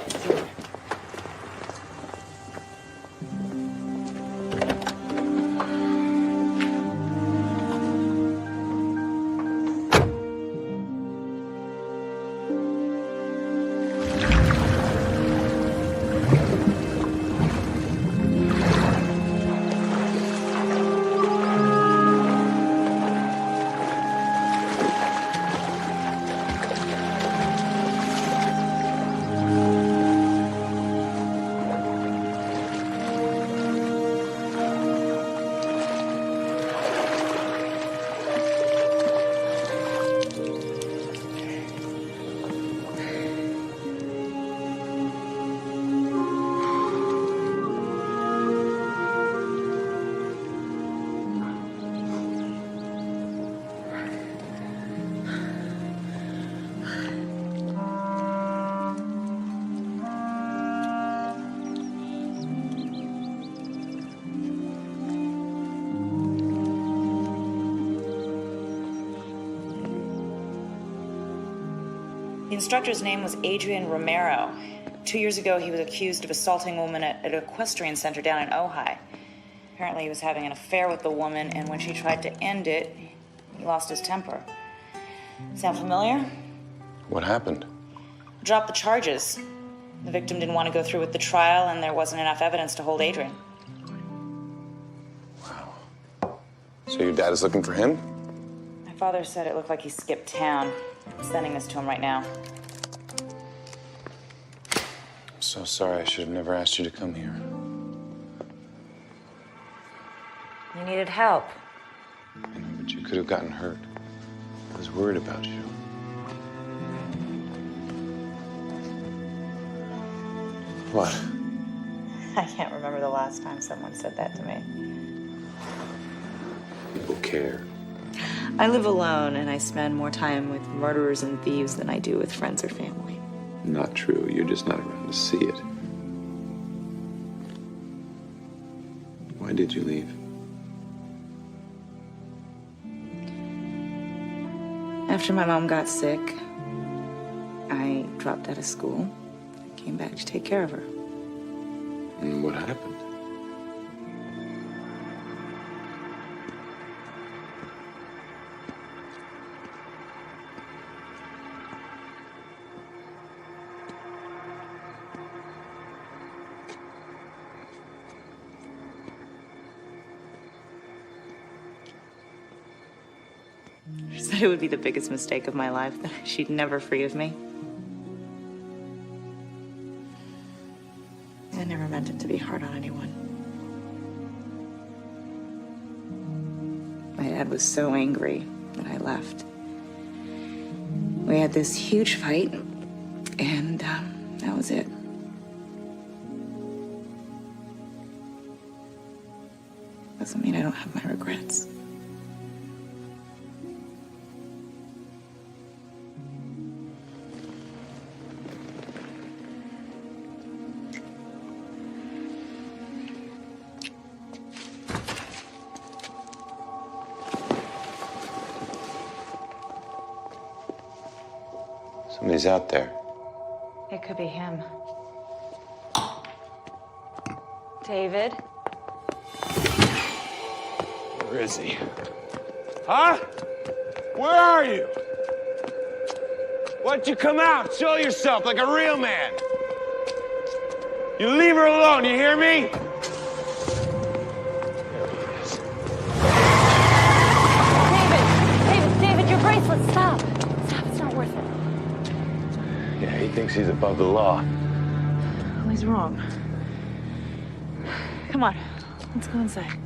A: The instructor's name was Adrian Romero. 2 years ago, he was accused of assaulting a woman at an equestrian center down in Ojai. Apparently, he was having an affair with the woman, and when she tried to end it, he lost his temper. Sound familiar?
K: What happened?
A: Dropped the charges. The victim didn't want to go through with the trial, and there wasn't enough evidence to hold Adrian.
K: So your dad is looking for him?
A: My father said it looked like he skipped town. I'm sending this to him right now.
K: I'm so sorry. I should have never asked you to come here.
A: You needed help.
K: I know, but you could have gotten hurt. I was worried about you. What?
A: I can't remember the last time someone said that to me.
H: People care.
A: I live alone, and I spend more time with murderers and thieves than I do with friends or family.
K: Not true. You're just not around to see it. Why did you leave?
A: After my mom got sick, I dropped out of school and came back to take care of her.
K: And what happened?
A: She said it would be the biggest mistake of my life, that she'd never forgive me. I never meant it to be hard on anyone. My dad was so angry that I left. We had this huge fight, and that was it. doesn't mean I don't have my regrets.
K: Somebody's out there.
A: It could be him. David?
G: Where is he? Huh? Where are you? Why don't you come out? Show yourself like a real man. You leave her alone, you hear me?
Q: David, your bracelet, stop. Stop, it's not worth it.
K: Yeah, he thinks he's above the law.
A: Well, he's wrong. Come on, let's go inside.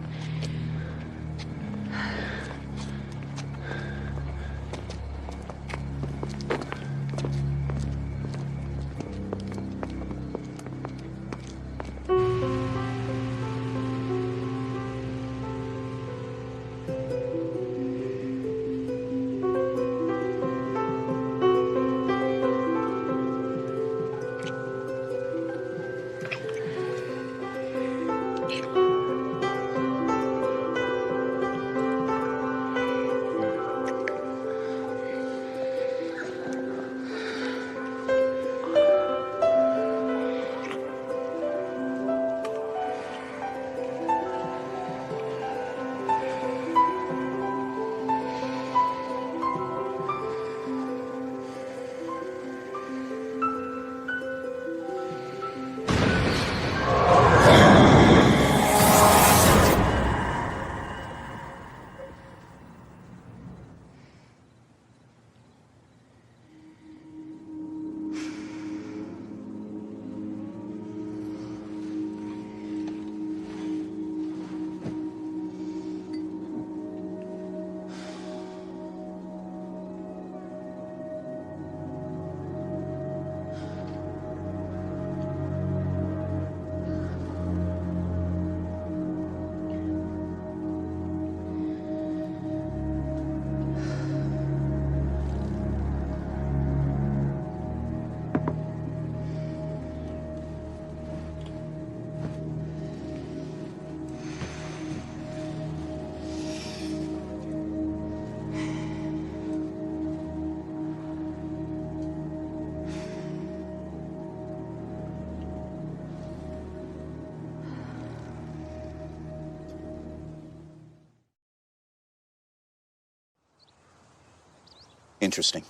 R: Interesting.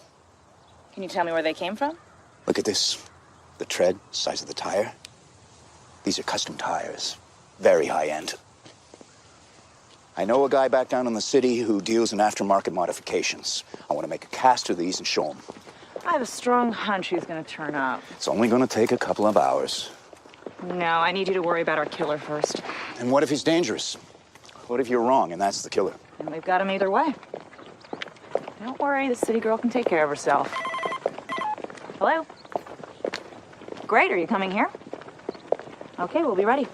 A: Can you tell me where they came from?
R: Look at this. The tread, size of the tire. These are custom tires. Very high end. I know a guy back down in the city who deals in aftermarket modifications. I want to make a cast of these and show him.
A: I have a strong hunch he's gonna turn up.
R: It's only going to take a couple of hours.
A: No, I need you to worry about our killer first.
R: And what if he's dangerous? What if you're wrong and that's the killer?
A: And we've got him either way. Don't worry, the city girl can take care of herself. Hello? Great, are you coming here? Okay, we'll be ready.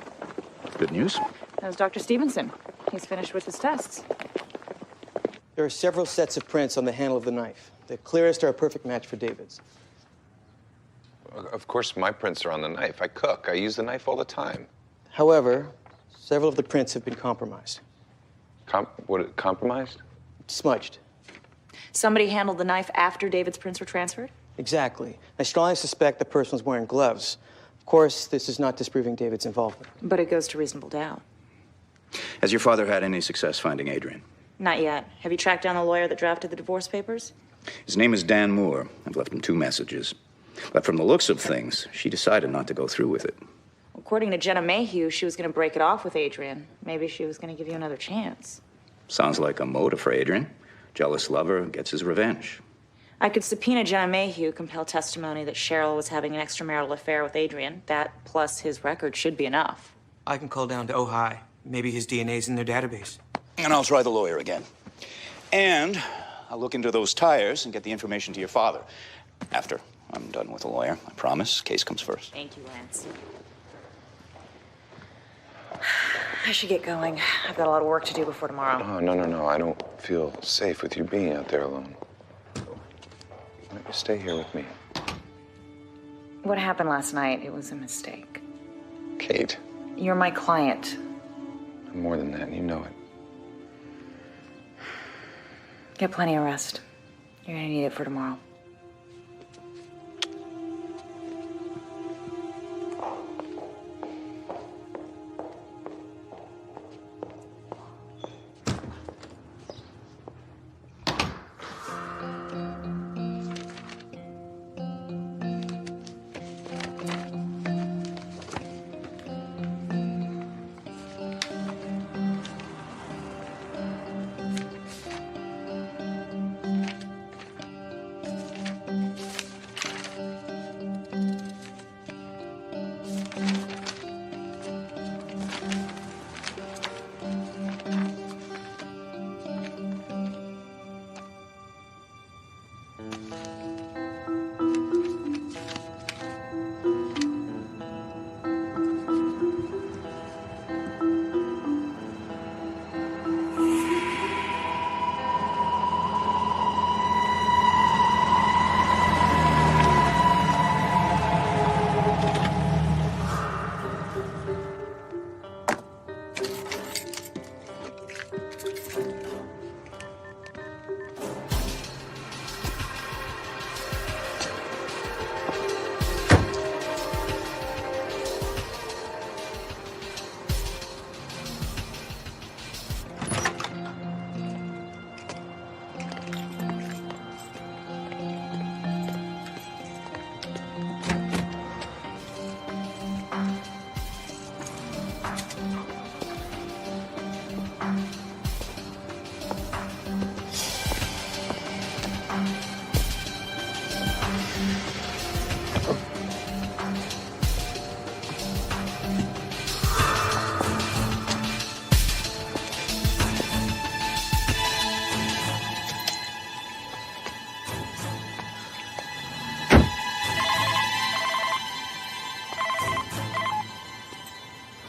R: Good news.
A: That was Dr. Stevenson. He's finished with his tests.
B: There are several sets of prints on the handle of the knife. The clearest are a perfect match for David's.
K: Of course, my prints are on the knife. I cook. I use the knife all the time.
B: However, several of the prints have been compromised.
K: Compromised?
B: Smudged.
A: Somebody handled the knife after David's prints were transferred?
B: Exactly. I strongly suspect the person was wearing gloves. Of course, this is not disproving David's involvement.
A: But it goes to reasonable doubt.
R: Has your father had any success finding Adrian?
A: Not yet. Have you tracked down the lawyer that drafted the divorce papers?
R: His name is Dan Moore. I've left him 2 messages. But from the looks of things, she decided not to go through with it.
A: According to Jenna Mayhew, she was going to break it off with Adrian. Maybe she was going to give you another chance.
R: Sounds like a motive for Adrian. Jealous lover gets his revenge.
A: I could subpoena Jenna Mayhew, compel testimony that Cheryl was having an extramarital affair with Adrian. That, plus his record, should be enough.
V: I can call down to Ojai. Maybe his DNA's in their database.
R: And I'll try the lawyer again. And I'll look into those tires and get the information to your father. After I'm done with the lawyer, I promise. Case comes first.
A: Thank you, Lance.
F: I should get going. I've got a lot of work to do before tomorrow.
P: Oh, no. I don't feel safe with you being out there alone. Why don't you stay here with me?
F: What happened last night, it was a mistake.
P: Kate,
F: You're my client.
P: I'm more than that, and you know it.
F: Get plenty of rest. You're gonna need it for tomorrow.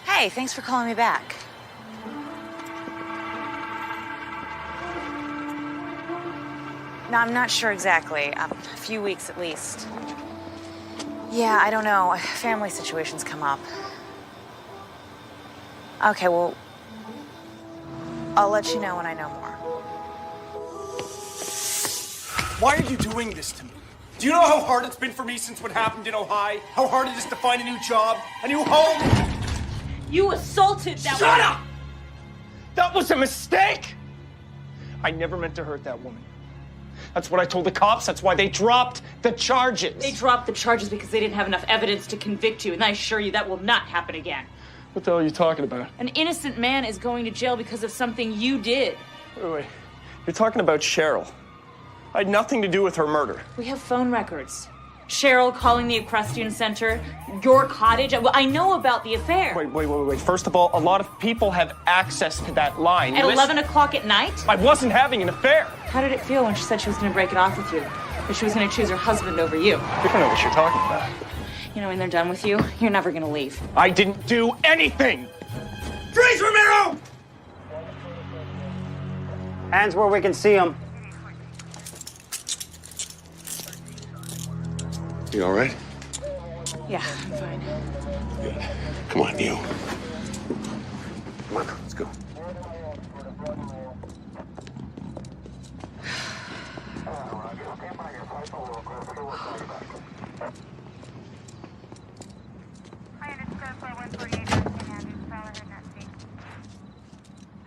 F: Hey, thanks for calling me back. No, I'm not sure exactly. A few weeks at least. Yeah, I don't know. Family situations come up. Okay, well, I'll let you know when I know more.
D: Why are you doing this to me? Do you know how hard it's been for me since what happened in Ojai? How hard it is to find a new job, a new home?
A: You assaulted that
D: Shut up! That was a mistake! I never meant to hurt that woman. That's what I told the cops. That's why they dropped the charges.
A: They dropped the charges because they didn't have enough evidence to convict you, and I assure you that will not happen again.
D: What the hell are you talking about?
A: An innocent man is going to jail because of something you did.
D: Wait. You're talking about Cheryl. I had nothing to do with her murder.
A: We have phone records. Cheryl calling the Equestrian Center, your cottage. I know about the affair.
D: Wait. First of all, a lot of people have access to that line.
A: At 11 o'clock at night?
D: I wasn't having an affair.
A: How did it feel when she said she was going to break it off with you? That she was going to choose her husband over you?
D: I don't know what you're talking about.
A: You know, when they're done with you, you're never going to leave.
D: I didn't do anything! Freeze, Romero!
V: Hands where we can see them.
H: You all right?
A: Yeah, I'm fine.
H: Good. Come on, you. Come on, let's go.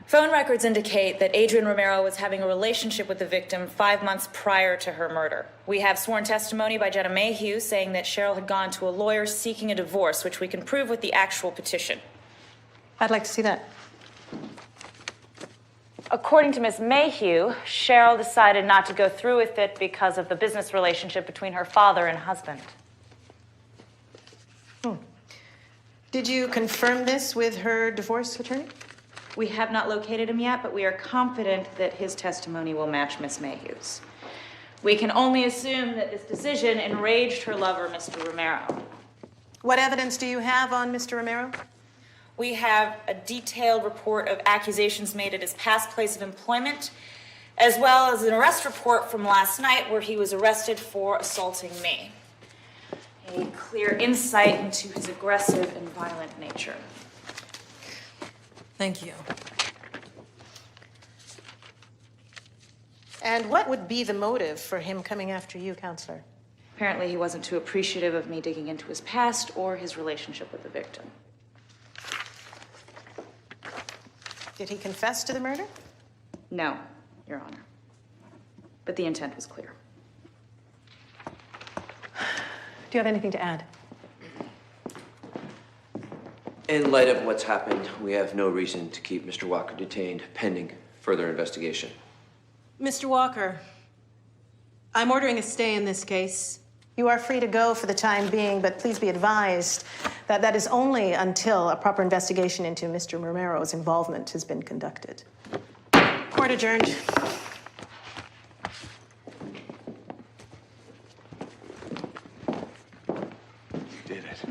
A: Phone records indicate that Adrian Romero was having a relationship with the victim 5 months prior to her murder. We have sworn testimony by Jenna Mayhew saying that Cheryl had gone to a lawyer seeking a divorce, which we can prove with the actual petition.
N: I'd like to see that.
A: According to Ms. Mayhew, Cheryl decided not to go through with it because of the business relationship between her father and husband.
N: Did you confirm this with her divorce attorney?
A: We have not located him yet, but we are confident that his testimony will match Ms. Mayhew's. We can only assume that this decision enraged her lover, Mr. Romero.
N: What evidence do you have on Mr. Romero?
A: We have a detailed report of accusations made at his past place of employment, as well as an arrest report from last night where he was arrested for assaulting me. A clear insight into his aggressive and violent nature.
M: Thank you. And what would be the motive for him coming after you, Counselor?
A: Apparently, he wasn't too appreciative of me digging into his past or his relationship with the victim.
M: Did he confess to the murder?
A: No, Your Honor. But the intent was clear.
M: Do you have anything to add?
L: In light of what's happened, we have no reason to keep Mr. Walker detained pending further investigation.
M: Mr. Walker, I'm ordering a stay in this case. You are free to go for the time being, but please be advised that that is only until a proper investigation into Mr. Romero's involvement has been conducted. Court adjourned.
H: Did it.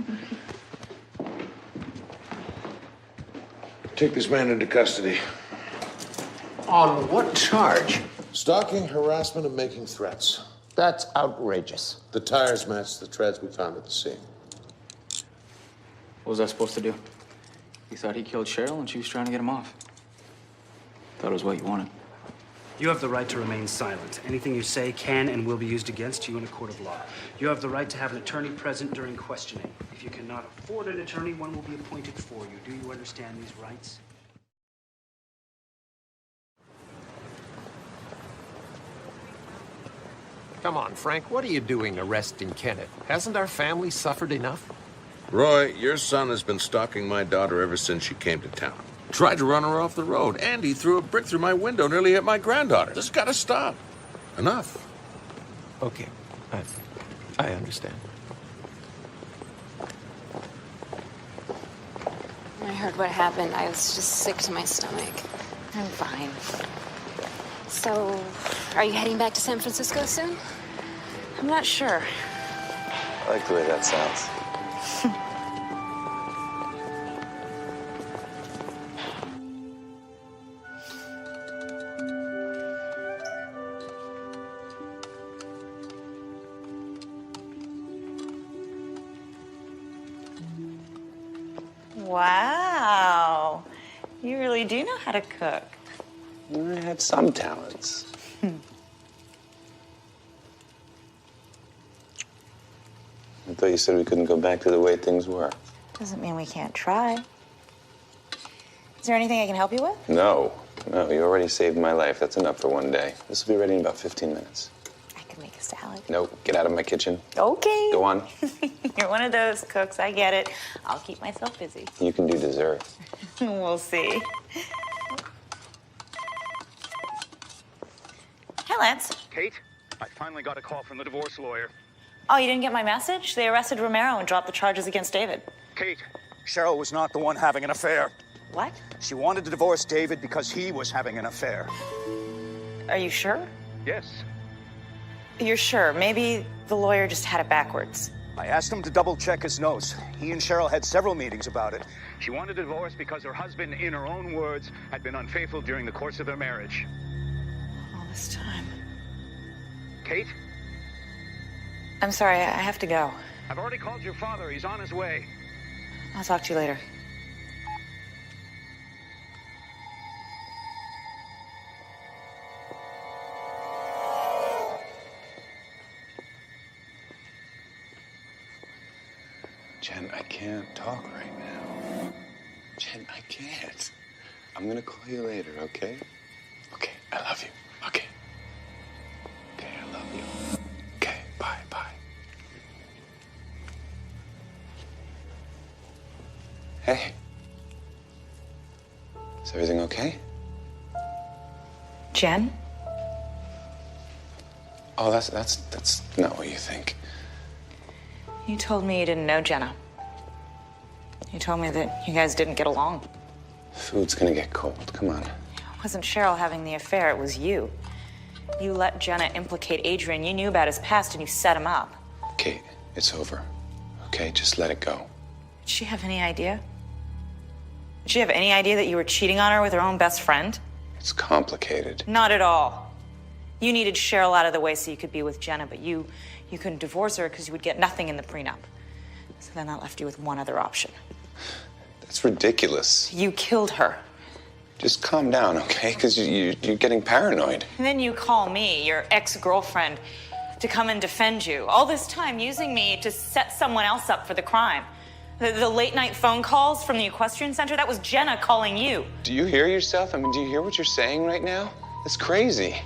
H: Take this man into custody.
O: On what charge?
H: Stalking, harassment, and making threats.
O: That's outrageous.
H: The tires match the treads we found at the scene.
J: What was I supposed to do? You thought he killed Cheryl and she was trying to get him off. Thought it was what you wanted.
V: You have the right to remain silent. Anything you say can and will be used against you in a court of law. You have the right to have an attorney present during questioning. If you cannot afford an attorney, one will be appointed for you. Do you understand these rights?
O: Come on, Frank, what are you doing arresting Kenneth? Hasn't our family suffered enough?
H: Roy, your son has been stalking my daughter ever since she came to town. Tried to run her off the road, and he threw a brick through my window, nearly hit my granddaughter. This has got to stop. Enough.
O: Okay, I understand.
Q: When I heard what happened, I was just sick to my stomach. I'm fine. So, are you heading back to San Francisco soon? I'm not sure.
P: I like the way that sounds.
A: Wow. You really do know how to cook.
P: I have some talents. I thought you said we couldn't go back to the way things were.
A: Doesn't mean we can't try. Is there anything I can help you with?
P: No, you already saved my life. That's enough for one day. This will be ready in about 15 minutes.
A: I can make a salad.
P: Nope, get out of my kitchen.
A: Okay.
P: Go on.
A: You're one of those cooks. I get it. I'll keep myself busy.
P: You can do dessert.
A: We'll see. Hi, Lance.
R: Kate, I finally got a call from the divorce lawyer.
A: Oh, you didn't get my message? They arrested Romero and dropped the charges against David.
R: Kate, Cheryl was not the one having an affair.
A: What?
R: She wanted to divorce David because he was having an affair.
A: Are you sure?
R: Yes.
A: You're sure? Maybe the lawyer just had it backwards.
R: I asked him to double-check his notes. He and Cheryl had several meetings about it. She wanted a divorce because her husband, in her own words, had been unfaithful during the course of their marriage.
A: All this time.
R: Kate?
A: I'm sorry, I have to go.
R: I've already called your father. He's on his way.
A: I'll talk to you later.
P: Jen, I can't talk right now. Jen, I can't. I'm gonna call you later, okay? Okay, I love you. Okay. Okay, I love you. Okay, bye. Hey. Is everything okay?
A: Jen?
P: Oh, that's not what you think.
A: You told me you didn't know Jenna. You told me that you guys didn't get along.
P: Food's gonna get cold. Come on.
A: It wasn't Cheryl having the affair, it was you. You let Jenna implicate Adrian. You knew about his past and you set him up.
P: Kate, it's over. Okay, just let it go.
A: Did she have any idea? Did she have any idea that you were cheating on her with her own best friend?
P: It's complicated.
A: Not at all. You needed Cheryl out of the way so you could be with Jenna, but you couldn't divorce her because you would get nothing in the prenup. So then that left you with one other option.
P: That's ridiculous.
A: You killed her.
P: Just calm down, okay? Because you're getting paranoid.
A: And then you call me, your ex-girlfriend, to come and defend you. All this time using me to set someone else up for the crime. The late-night phone calls from the equestrian center, that was Jenna calling you.
P: Do you hear yourself? I mean, do you hear what you're saying right now? It's crazy.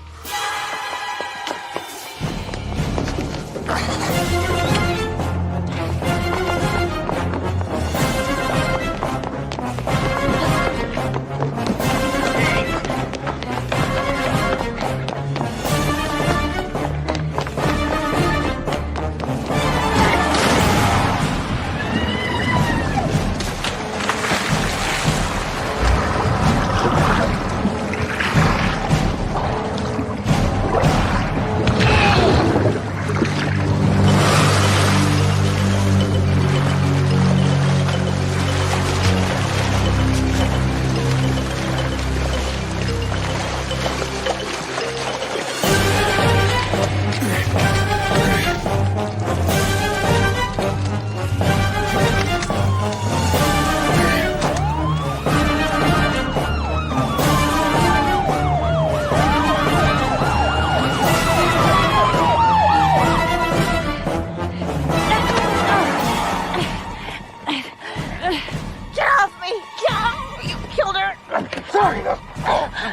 C: Get off me! Get off me! You killed her!
P: I'm sorry to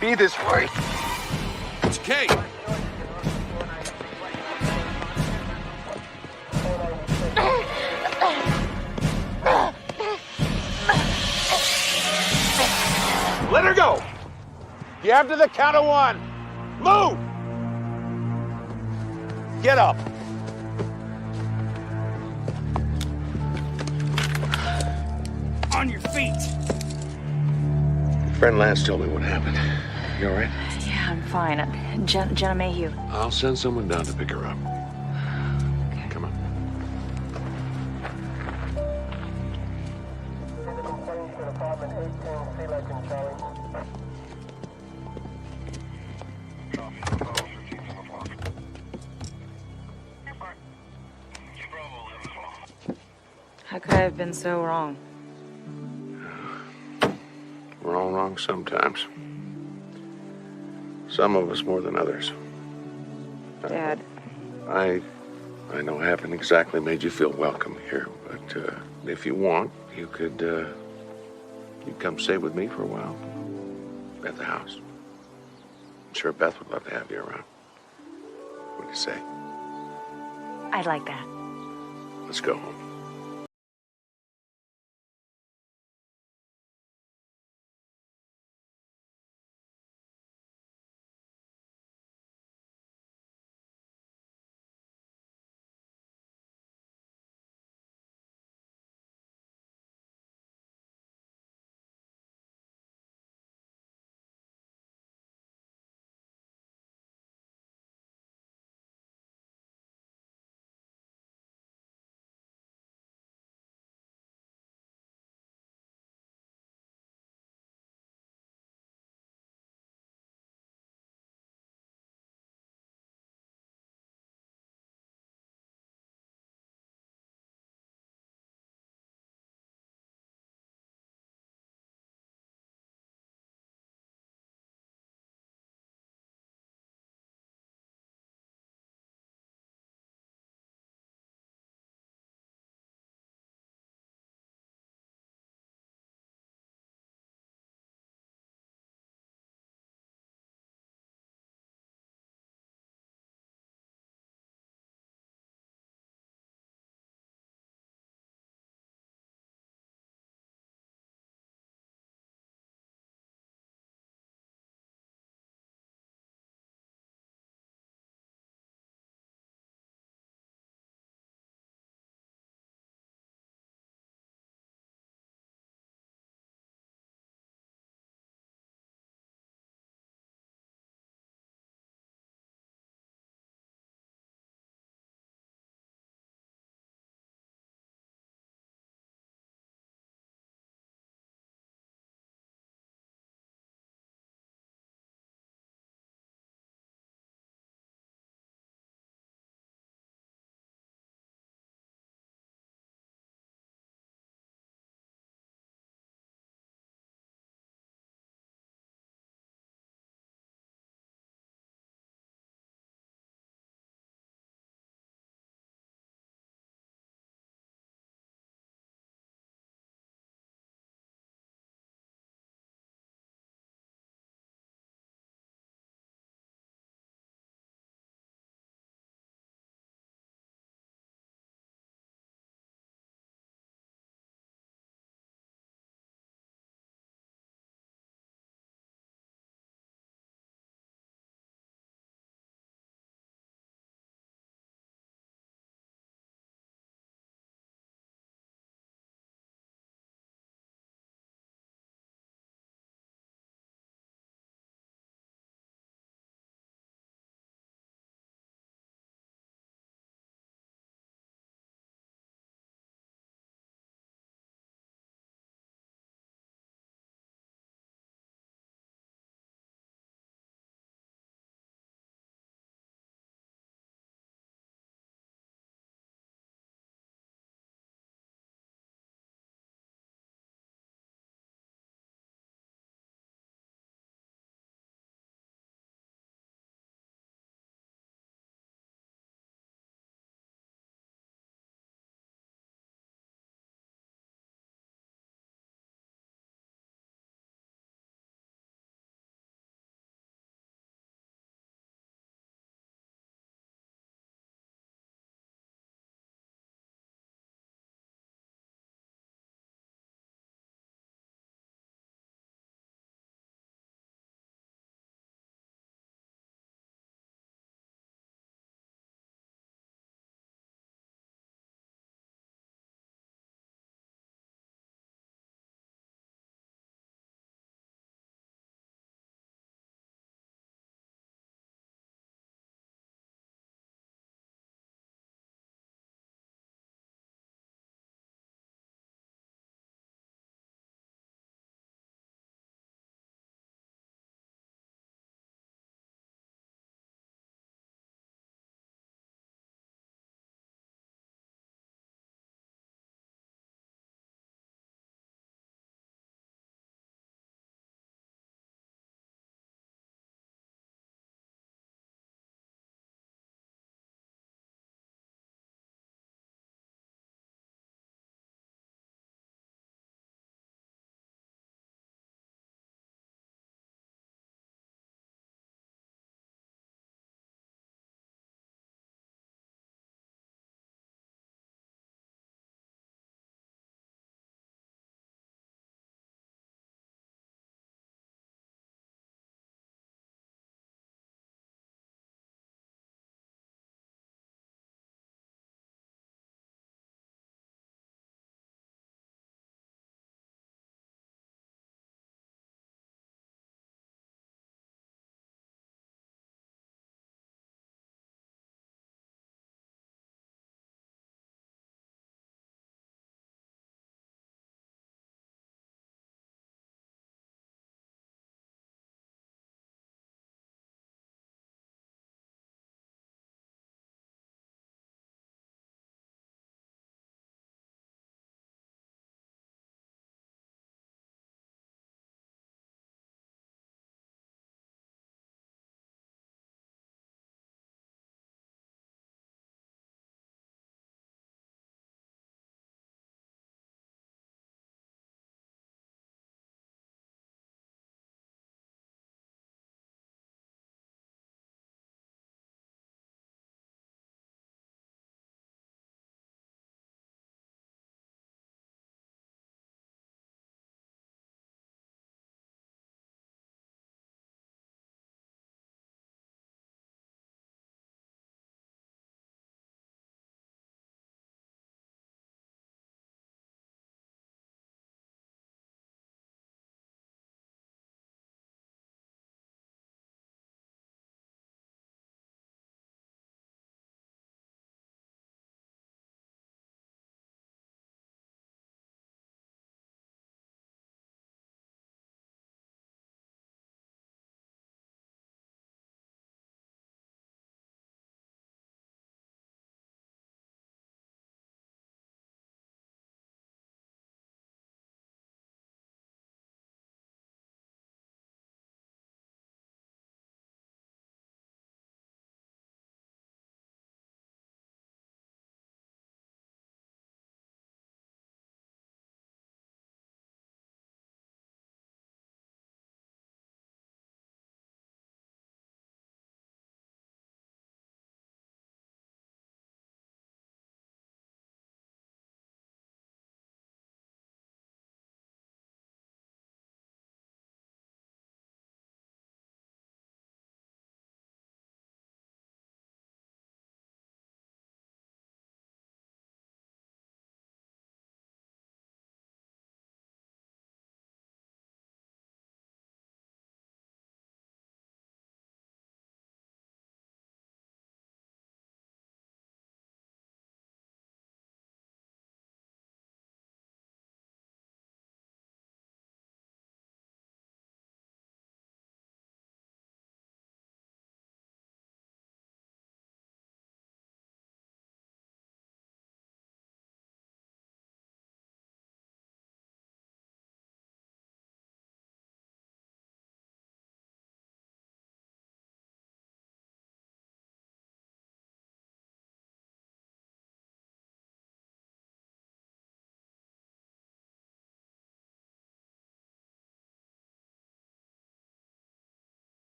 P: be this way.
H: It's Kate.
G: Let her go. You have to the count of one. Move. Get up.
V: On your feet.
H: Friend Lance told me what happened. You all right?
A: Yeah, I'm fine. Jenna Mayhew.
H: I'll send someone down to pick her up. Come on.
A: How could I have been so wrong?
H: We're all wrong sometimes. Some of us more than others.
A: Dad.
H: I know I haven't exactly made you feel welcome here, but if you want, you could come stay with me for a while at the house. I'm sure Beth would love to have you around. What do you say?
A: I'd like that.
H: Let's go home.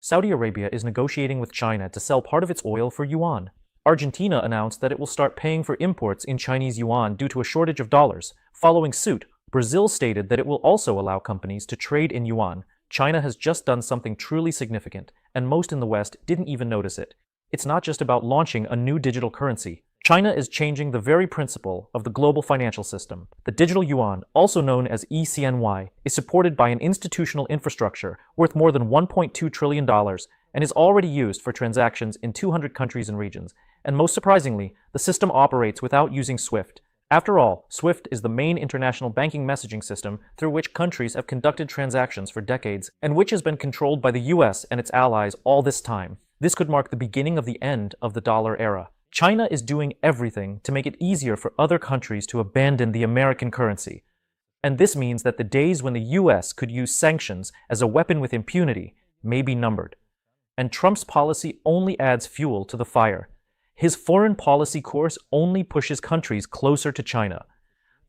I: Saudi Arabia is negotiating with China to sell part of its oil for yuan. Argentina announced that it will start paying for imports in Chinese yuan due to a shortage of dollars. Following suit, Brazil stated that it will also allow companies to trade in yuan. China has just done something truly significant, and most in the West didn't even notice it. It's not just about launching a new digital currency. China is changing the very principle of the global financial system. The digital yuan, also known as eCNY, is supported by an institutional infrastructure worth more than $1.2 trillion and is already used for transactions in 200 countries and regions. And most surprisingly, the system operates without using SWIFT. After all, SWIFT is the main international banking messaging system through which countries have conducted transactions for decades, and which has been controlled by the US and its allies all this time. This could mark the beginning of the end of the dollar era. China is doing everything to make it easier for other countries to abandon the American currency. And this means that the days when the US could use sanctions as a weapon with impunity may be numbered. And Trump's policy only adds fuel to the fire. His foreign policy course only pushes countries closer to China.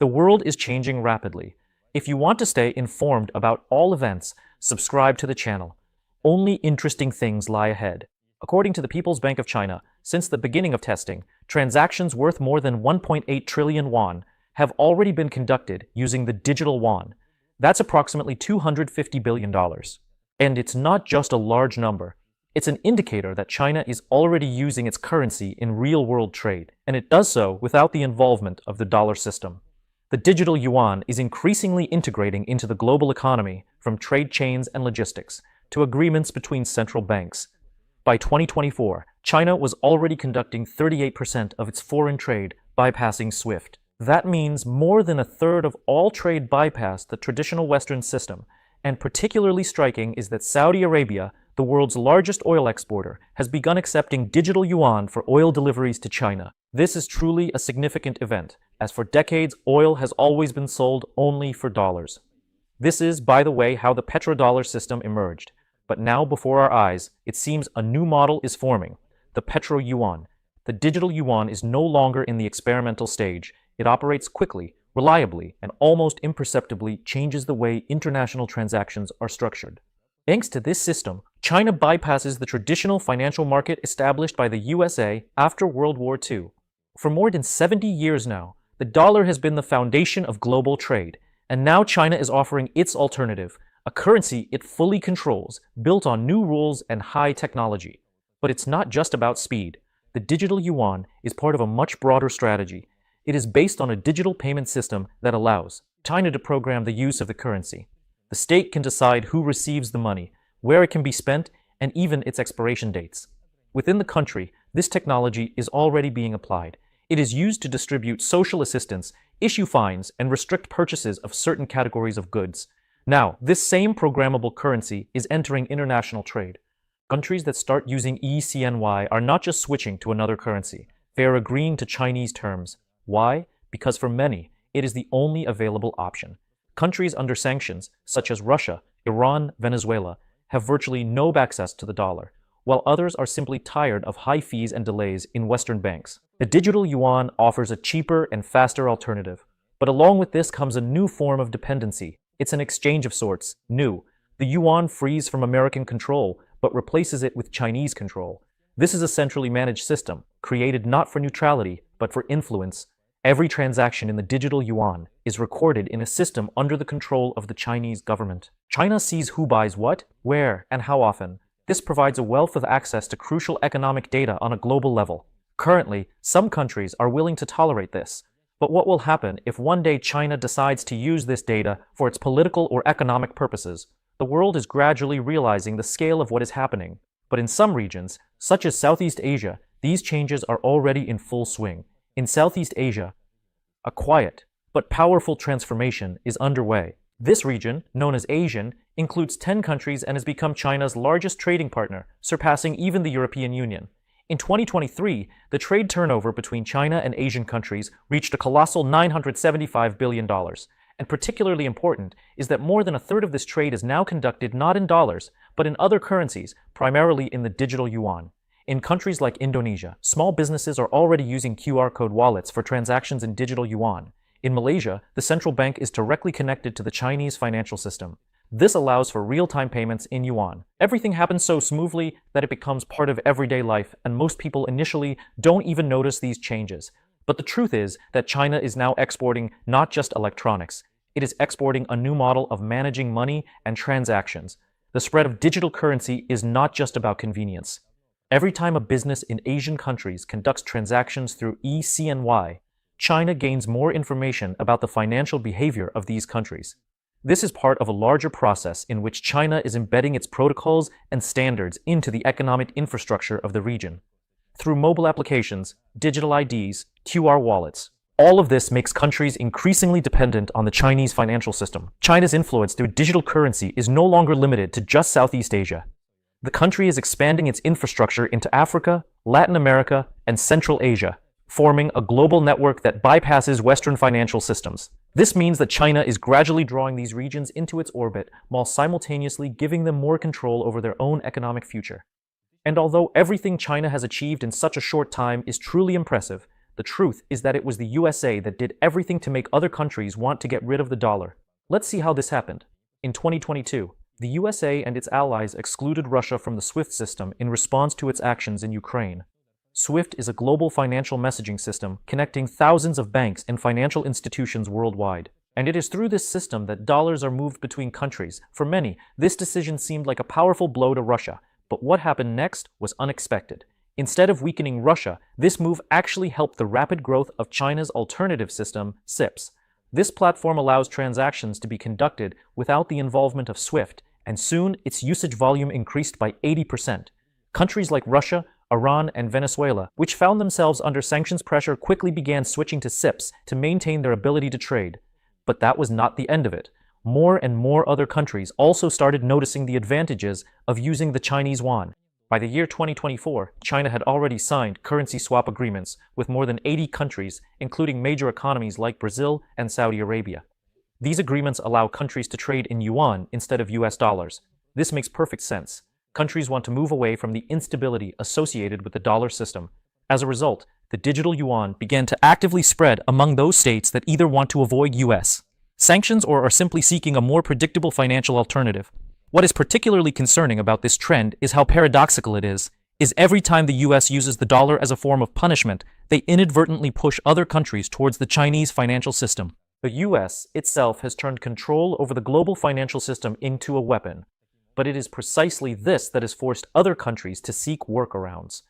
I: The world is changing rapidly. If you want to stay informed about all events, subscribe to the channel. Only interesting things lie ahead. According to the People's Bank of China, since the beginning of testing, transactions worth more than 1.8 trillion yuan have already been conducted using the digital yuan. That's approximately $250 billion. And it's not just a large number. It's an indicator that China is already using its currency in real-world trade, and it does so without the involvement of the dollar system. The digital yuan is increasingly integrating into the global economy, from trade chains and logistics to agreements between central banks. By 2024, China was already conducting 38% of its foreign trade bypassing SWIFT. That means more than a third of all trade bypassed the traditional Western system, and particularly striking is that Saudi Arabia, the world's largest oil exporter, has begun accepting digital yuan for oil deliveries to China. This is truly a significant event, as for decades, oil has always been sold only for dollars. This is, by the way, how the petrodollar system emerged. But now, before our eyes, it seems a new model is forming, the petro-yuan. The digital yuan is no longer in the experimental stage. It operates quickly, reliably, and almost imperceptibly changes the way international transactions are structured. Thanks to this system, China bypasses the traditional financial market established by the USA after World War II. For more than 70 years now, the dollar has been the foundation of global trade, and now China is offering its alternative, a currency it fully controls, built on new rules and high technology. But it's not just about speed. The digital yuan is part of a much broader strategy. It is based on a digital payment system that allows China to program the use of the currency. The state can decide who receives the money, where it can be spent, and even its expiration dates. Within the country, this technology is already being applied. It is used to distribute social assistance, issue fines, and restrict purchases of certain categories of goods. Now, this same programmable currency is entering international trade. Countries that start using eCNY are not just switching to another currency. They are agreeing to Chinese terms. Why? Because for many, it is the only available option. Countries under sanctions, such as Russia, Iran, Venezuela, have virtually no access to the dollar, while others are simply tired of high fees and delays in Western banks. The digital yuan offers a cheaper and faster alternative. But along with this comes a new form of dependency. It's an exchange of sorts, new. The yuan frees from American control, but replaces it with Chinese control. This is a centrally managed system, created not for neutrality, but for influence. Every transaction in the digital yuan is recorded in a system under the control of the Chinese government. China sees who buys what, where, and how often. This provides a wealth of access to crucial economic data on a global level. Currently, some countries are willing to tolerate this. But what will happen if one day China decides to use this data for its political or economic purposes? The world is gradually realizing the scale of what is happening. But in some regions, such as Southeast Asia, these changes are already in full swing. In Southeast Asia, a quiet but powerful transformation is underway. This region, known as ASEAN, includes 10 countries and has become China's largest trading partner, surpassing even the European Union. In 2023, the trade turnover between China and Asian countries reached a colossal $975 billion. And particularly important is that more than a third of this trade is now conducted not in dollars, but in other currencies, primarily in the digital yuan. In countries like Indonesia, small businesses are already using QR code wallets for transactions in digital yuan. In Malaysia, the central bank is directly connected to the Chinese financial system. This allows for real-time payments in yuan. Everything happens so smoothly that it becomes part of everyday life, and most people initially don't even notice these changes. But the truth is that China is now exporting not just electronics. It is exporting a new model of managing money and transactions. The spread of digital currency is not just about convenience. Every time a business in Asian countries conducts transactions through eCNY, China gains more information about the financial behavior of these countries. This is part of a larger process in which China is embedding its protocols and standards into the economic infrastructure of the region. Through mobile applications, digital IDs, QR wallets, all of this makes countries increasingly dependent on the Chinese financial system. China's influence through digital currency is no longer limited to just Southeast Asia. The country is expanding its infrastructure into Africa, Latin America, and Central Asia, forming a global network that bypasses Western financial systems. This means that China is gradually drawing these regions into its orbit while simultaneously giving them more control over their own economic future. And although everything China has achieved in such a short time is truly impressive, the truth is that it was the USA that did everything to make other countries want to get rid of the dollar. Let's see how this happened. In 2022, the USA and its allies excluded Russia from the SWIFT system in response to its actions in Ukraine. SWIFT is a global financial messaging system connecting thousands of banks and financial institutions worldwide. And it is through this system that dollars are moved between countries. For many, this decision seemed like a powerful blow to Russia, but what happened next was unexpected. Instead of weakening Russia, this move actually helped the rapid growth of China's alternative system, CIPS. This platform allows transactions to be conducted without the involvement of SWIFT, and soon its usage volume increased by 80%. Countries like Russia, Iran, and Venezuela, which found themselves under sanctions pressure, quickly began switching to CIPS to maintain their ability to trade. But that was not the end of it. More and more other countries also started noticing the advantages of using the Chinese yuan. By the year 2024, China had already signed currency swap agreements with more than 80 countries, including major economies like Brazil and Saudi Arabia. These agreements allow countries to trade in yuan instead of US dollars. This makes perfect sense. Countries want to move away from the instability associated with the dollar system. As a result, the digital yuan began to actively spread among those states that either want to avoid US sanctions or are simply seeking a more predictable financial alternative. What is particularly concerning about this trend is how paradoxical it is every time the US uses the dollar as a form of punishment, they inadvertently push other countries towards the Chinese financial system. The US itself has turned control over the global financial system into a weapon, but it is precisely this that has forced other countries to seek workarounds.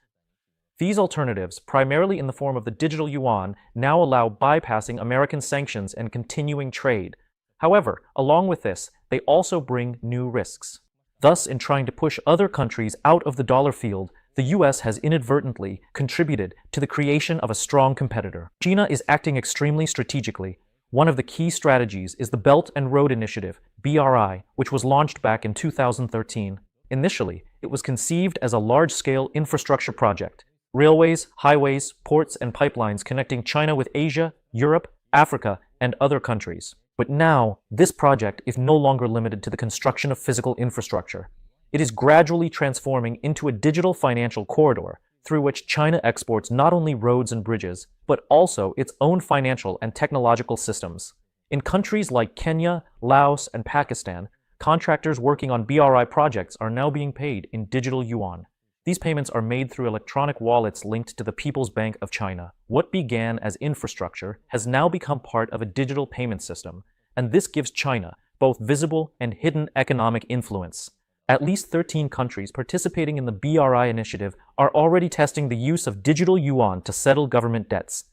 I: These alternatives, primarily in the form of the digital yuan, now allow bypassing American sanctions and continuing trade. However, along with this, they also bring new risks. Thus, in trying to push other countries out of the dollar field, the US has inadvertently contributed to the creation of a strong competitor. China is acting extremely strategically. One of the key strategies is the Belt and Road Initiative, BRI, which was launched back in 2013. Initially, it was conceived as a large-scale infrastructure project. Railways, highways, ports, and pipelines connecting China with Asia, Europe, Africa, and other countries. But now, this project is no longer limited to the construction of physical infrastructure. It is gradually transforming into a digital financial corridor through which China exports not only roads and bridges, but also its own financial and technological systems. In countries like Kenya, Laos, and Pakistan, contractors working on BRI projects are now being paid in digital yuan. These payments are made through electronic wallets linked to the People's Bank of China. What began as infrastructure has now become part of a digital payment system, and this gives China both visible and hidden economic influence. At least 13 countries participating in the BRI initiative are already testing the use of digital yuan to settle government debts.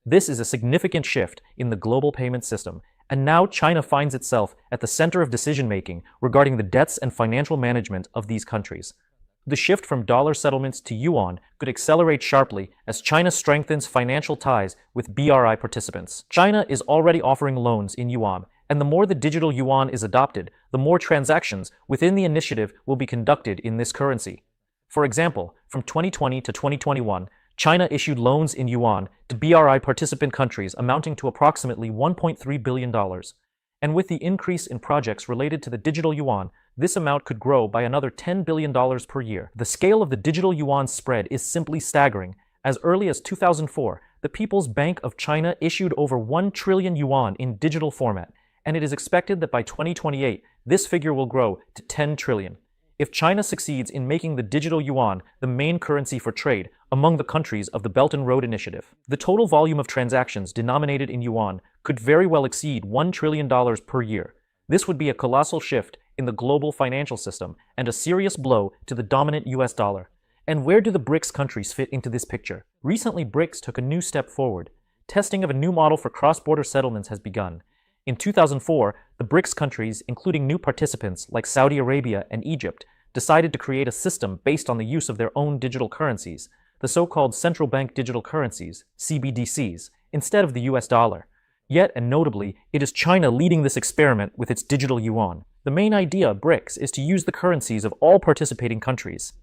I: This is a significant shift in the global payment system, and now China finds itself at the center of decision-making regarding the debts and financial management of these countries. The shift from dollar settlements to yuan could accelerate sharply as China strengthens financial ties with BRI participants. China is already offering loans in yuan, and the more the digital yuan is adopted, the more transactions within the initiative will be conducted in this currency. For example, from 2020 to 2021, China issued loans in yuan to BRI participant countries amounting to approximately $1.3 billion. And with the increase in projects related to the digital yuan, this amount could grow by another $10 billion per year. The scale of the digital yuan spread is simply staggering. As early as 2004, the People's Bank of China issued over 1 trillion yuan in digital format, and it is expected that by 2028, this figure will grow to 10 trillion. If China succeeds in making the digital yuan the main currency for trade among the countries of the Belt and Road Initiative, the total volume of transactions denominated in yuan could very well exceed $1 trillion per year. This would be a colossal shift in the global financial system and a serious blow to the dominant US dollar. And where do the BRICS countries fit into this picture? Recently, BRICS took a new step forward. Testing of a new model for cross-border settlements has begun. In 2004, the BRICS countries, including new participants like Saudi Arabia and Egypt, decided to create a system based on the use of their own digital currencies, the so-called central bank digital currencies, CBDCs, instead of the US dollar. Yet, and notably, it is China leading this experiment with its digital yuan. The main idea of BRICS is to use the currencies of all participating countries.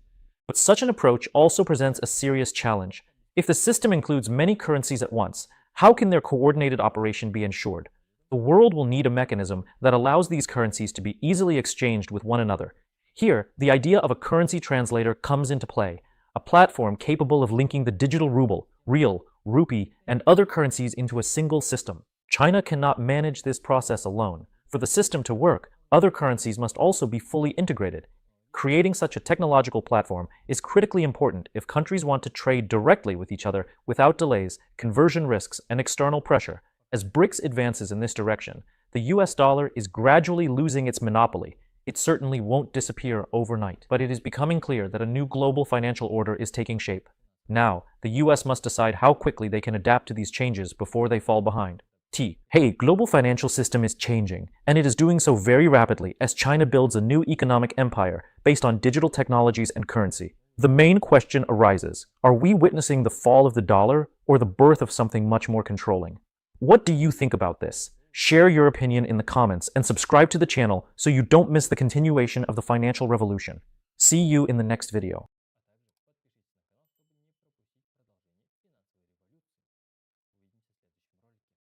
I: But such an approach also presents a serious challenge. If the system includes many currencies at once, how can their coordinated operation be ensured? The world will need a mechanism that allows these currencies to be easily exchanged with one another. Here, the idea of a currency translator comes into play, a platform capable of linking the digital ruble, rial, rupee, and other currencies into a single system. China cannot manage this process alone. For the system to work, other currencies must also be fully integrated. Creating such a technological platform is critically important if countries want to trade directly with each other without delays, conversion risks, and external pressure. As BRICS advances in this direction, the US dollar is gradually losing its monopoly. It certainly won't disappear overnight, but it is becoming clear that a new global financial order is taking shape. Now, the US must decide how quickly they can adapt to these changes before they fall behind. Hey, global financial system is changing, and it is doing so very rapidly as China builds a new economic empire based on digital technologies and currency. The main question arises, are we witnessing the fall of the dollar or the birth of something much more controlling? What do you think about this? Share your opinion in the comments and subscribe to the channel so you don't miss the continuation of the financial revolution. See you in the next video.